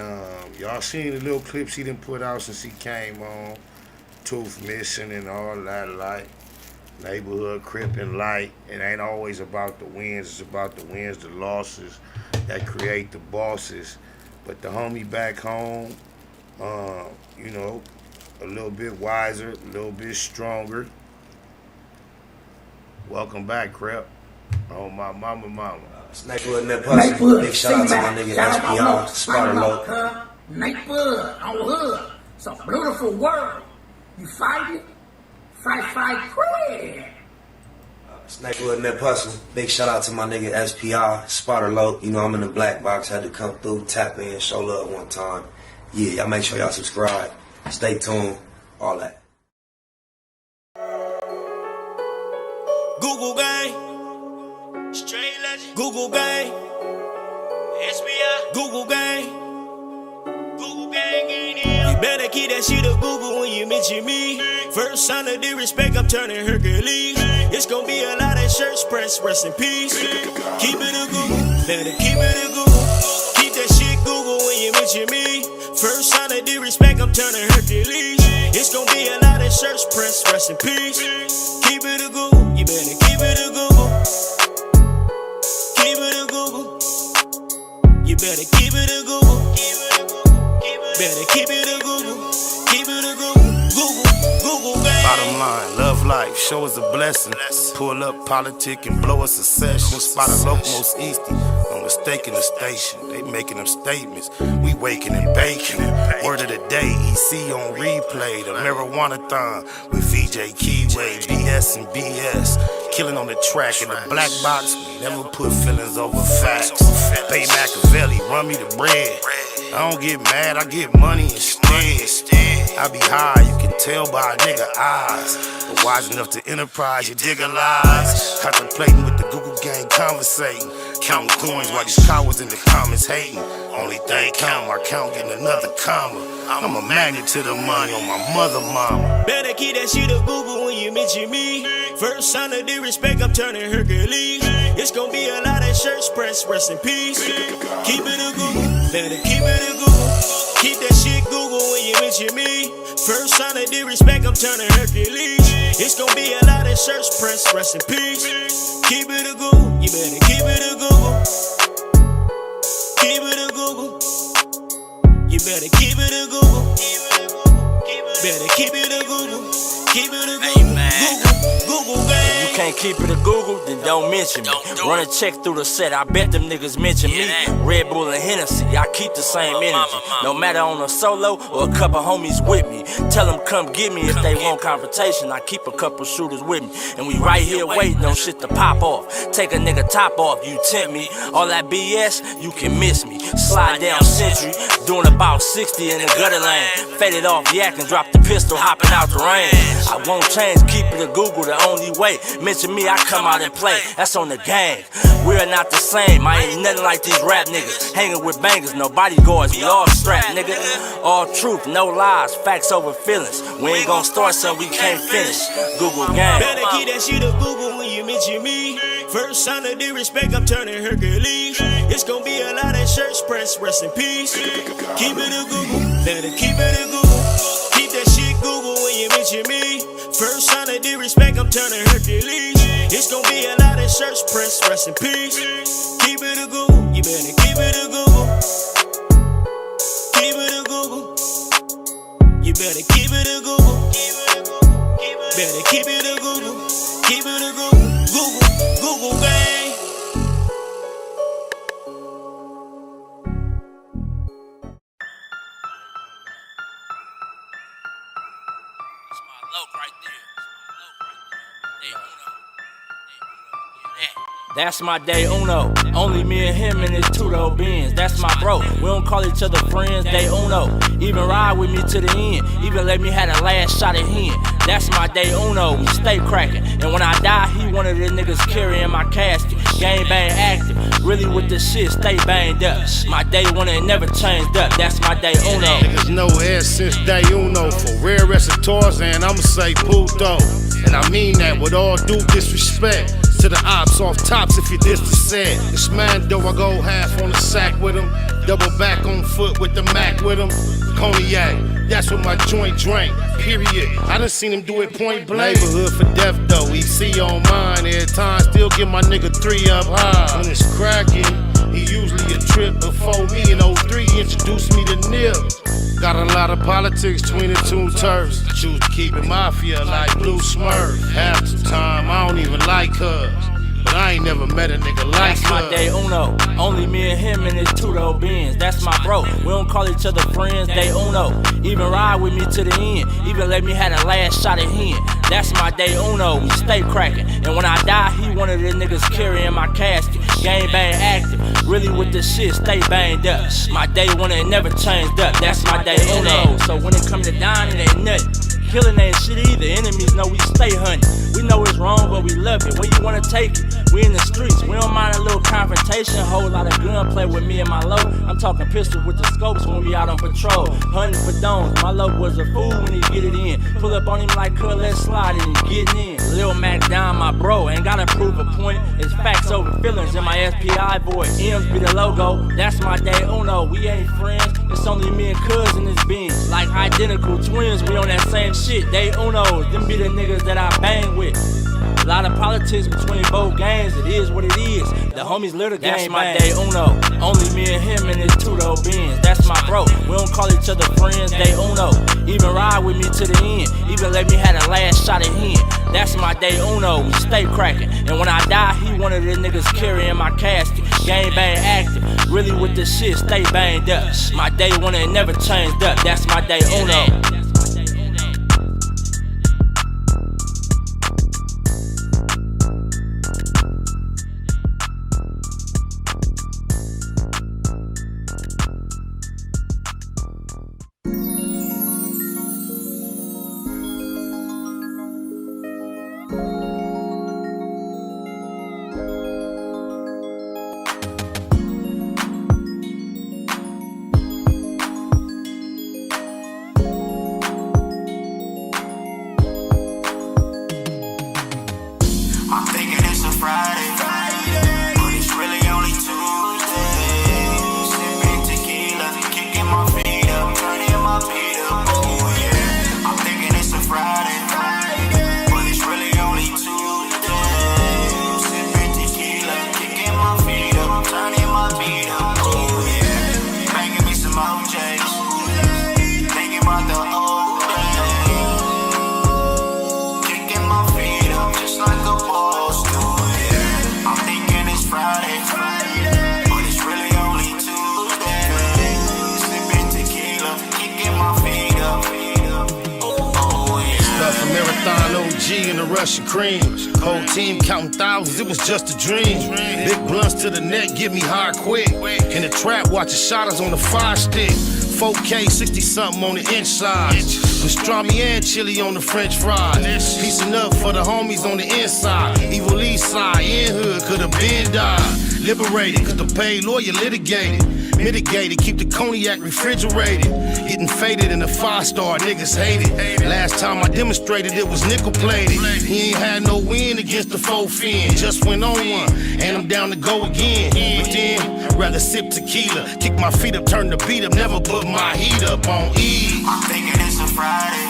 y'all seen the little clips he done put out since he came on. Tooth missing and all that, like neighborhood crippin' light. It ain't always about the wins, it's about the wins, the losses that create the bosses. But the homie back home, you know, a little bit wiser, a little bit stronger. Welcome back, Crep. Oh, my mama. Snakewood in that pussy. Big shout out to my nigga SPR, Spotter Low. Snakewood on hood. It's a beautiful world. You fighting? Fight, quick. Snakewood Nip Hustle. Big shout out to my nigga SPI, Spotter Low. You know I'm in the black box, had to come through, tap in, show love one time. Yeah, y'all make sure y'all subscribe. Stay tuned, all that. Google gang, straight legend. Google gang, SBI. Google gang, Google gang ain't here. You better keep that shit up Google when you mention me. First sign of disrespect, I'm turning Hercules. It's gonna be a lot of shirts pressed, rest in peace. Keep it a Google, better keep it a Google. Keep that shit Google when you mention me. First sign of disrespect, I'm turning Hercules. It's gonna be a lot of shirts pressed, rest in peace. Keep it a Google, you better keep it a Google. Keep it a Google. You better keep it a Google. Better keep it a Google. Keep it a Google. Google gang. Bottom line, love life, show us a blessing. Pull up politic and blow us a session. Spot a local most easty, no mistake in the station. They making them statements, we waking and baking. Word of the day, EC on replay. The marijuana-thon with VJ Keyway, BS and BS. Killing on the track in the black box, we never put feelings over facts. Pay Machiavelli, run me the bread. I don't get mad, I get money instead. I be high, you can tell by a nigga eyes. But wise enough to enterprise, you dig a lies. Contemplating with the Google gang, conversating. Counting coins while these cowards in the comments hating. Only thing count, my count getting another comma. I'm a magnet to the money on my mother mama. Better keep that shit up Google when you mention me. First sign of disrespect, I'm turning Hercules. It's gonna be a lot of shirts pressed, rest in peace. Keep it a Google, better keep it a Google. Keep that shit Google when you mention me. First sign of disrespect, I'm turning Hercules. It's gonna be a lot of shirts pressed, rest in peace. Keep it a Google, you better keep it a Google. Keep it a Google. You better keep it a Google. Better keep it a Google. Keep it a Google. Google gang. If you can't keep it a Google, then don't mention me. Run a check through the set, I bet them niggas mention me. Red Bull and Hennessy, I keep the same energy. No matter on a solo or a couple homies with me. Tell them come get me if they want confrontation. I keep a couple shooters with me. And we right here waiting on shit to pop off. Take a nigga top off, you tempt me. All that BS, you can miss me. Slide down Century, doing about 60 in the gutter lane. Faded off yak and drop the pistol, hopping out the rain. I won't change, keep it a Google, the only way. Mention me, I come out and play, that's on the gang. We're not the same, I ain't nothing like these rap niggas. Hanging with bangers, no bodyguards, we all strapped, nigga. All truth, no lies, facts over feelings. We ain't gon' start something we can't finish. Google gang. Better keep that shit up Google when you mention me. First sign of disrespect, I'm turning Hercules. It's gonna be a lot of shirts pressed, rest in peace. Keep it a Google, better keep it a Google. Keep that shit Google when you mention me. First sign of disrespect, I'm turning Hercules. It's gonna be a lot of shirts pressed, rest in peace. Keep it a Google, you better keep it a Google. Keep it a Google. You better keep it a Google. Better keep it a Google. Keep it a Google. Google gang. That's my day uno. Only me and him in his two-door Benz. That's my bro. We don't call each other friends, day uno. Even ride with me to the end. Even let me have the last shot at him. That's my day uno. We stay cracking. And when I die, he one of the niggas carrying my casket. Gang bang active. Really with the shit, stay banged up. My day one ain't never changed up. That's my day uno. Niggas know air since day uno. For rare recitors, and I'ma say puto. And I mean that with all due disrespect. To the ops off tops if you diss the set. This man though I go half on the sack with him. Double back on foot with the Mac with him. Cognac, that's what my joint drank. Period. I done seen him do it point blank. Neighborhood for death though, EC on mine. Every time still get my nigga 3 up high. When it's cracking, he usually a trip before me in 03 introduced me to Nip. Got a lot of politics between the two turfs. Choose to keep it mafia like Blue Smurf. Half the time I don't even like her, but I ain't never met a nigga like That's my her. day uno. Only me and him in his two-door Benz. That's my bro. We don't call each other friends, day uno. Even ride with me to the end. Even let me have the last shot at him. That's my day uno. We stay cracking. And when I die, he one of the niggas carrying my casket. Gang bang active. Really with the shit, stay banged up. My day one ain't never changed up. That's my day uno. So when it come to dying, it ain't nothing. Killing ain't shit either. Enemies know we stay hunting. We know it's wrong, but we love it. Where you wanna take it? We in the streets. We don't mind a little confrontation. Whole lot of gunplay with me and my low. I'm talking pistol with the scopes when we out on patrol. Hunting for domes. My low was a fool when he get it in. Pull up on him like cuz, let's slide and he getting in. Lil Mac down, my bro. Ain't gotta prove a point. It's facts over feelings in my SPI voice. M's be the logo. That's my day uno. We ain't friends. It's only me and cuz in this beans. Like identical twins. We on that same shit. Day unos. Them be the niggas that I bang with. A lot of politics between both gangs, it is what it is. The homies little gang. That's my day uno. Only me and him in his two-door Benz. That's my bro. We don't call each other friends, day uno. Even ride with me to the end. Even let me have the last shot at him. That's my day uno. We stay cracking. And when I die, he one of the niggas carrying my casket. Gang bang active. Really with the shit, stay banged up. My day one ain't never changed up. That's my day uno. In the Russian cream, whole team counting thousands, it was just a dream. Big blunts to the neck, get me high quick. In the trap, watching shotters on the fire stick. 4K, 60 something on the inside. Pastrami and chili on the French fries. Piecing up for the homies on the inside. Evil East side, in hood, could've been died. Liberated, cause the paid lawyer litigated. Mitigated, keep the cognac refrigerated. Getting faded in a 5-star, niggas hate it. Last time I demonstrated it was nickel plated. He ain't had no win against the 4 fin. Just went on one, and I'm down to go again. But then, rather sip tequila. Kick my feet up, turn the beat up. Never put my heat up on E. I'm thinking it's a Friday,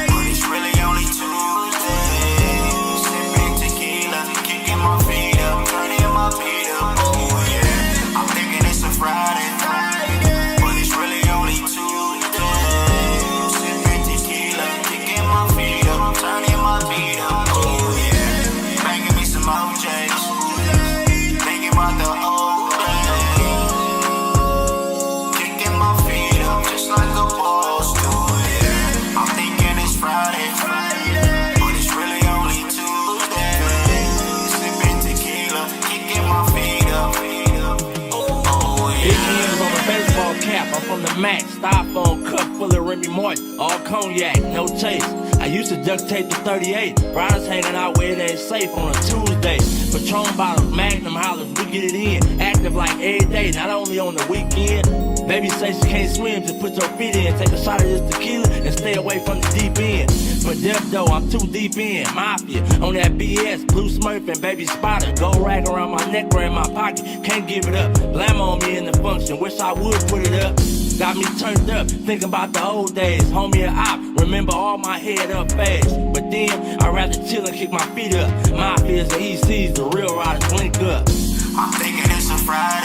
but it's really only Tuesday. Sipping tequila, kicking my feet up, turning my feet up. Oh yeah, I'm thinking it's a Friday, but it's really only Tuesday. Sipping tequila, kicking my feet up, turning my feet up. Oh yeah, banging me some OJs, thinking about the old days. Kicking my feet up just like a boss do. Yeah, I'm thinking it's Friday, but it's really only Tuesday. Sipping tequila, kicking my feet up. Oh yeah. Big M's on a baseball cap, I'm from the Mac. Styrofoam cup full of Remy Martin. All cognac, no chase. I used to duct tape the 38. Brothers hanging out where it ain't safe on a Tuesday. Patron bottles, Magnum hollers, we get it in. Active like every day, not only on the weekend. Baby say she can't swim, just put your feet in. Take a shot of this tequila and stay away from the deep end. For death though, I'm too deep in. Mafia, on that BS, Blue Smurf and Baby Spotter. Gold rag around my neck or in my pocket, can't give it up. Blam on me in the function, wish I would put it up. Got me turned up, thinking about the old days. Homie and op, remember all my head up fast. But then, I'd rather chill and kick my feet up. Mafias and ECs, the real riders link up. I'm thinking it's a Friday.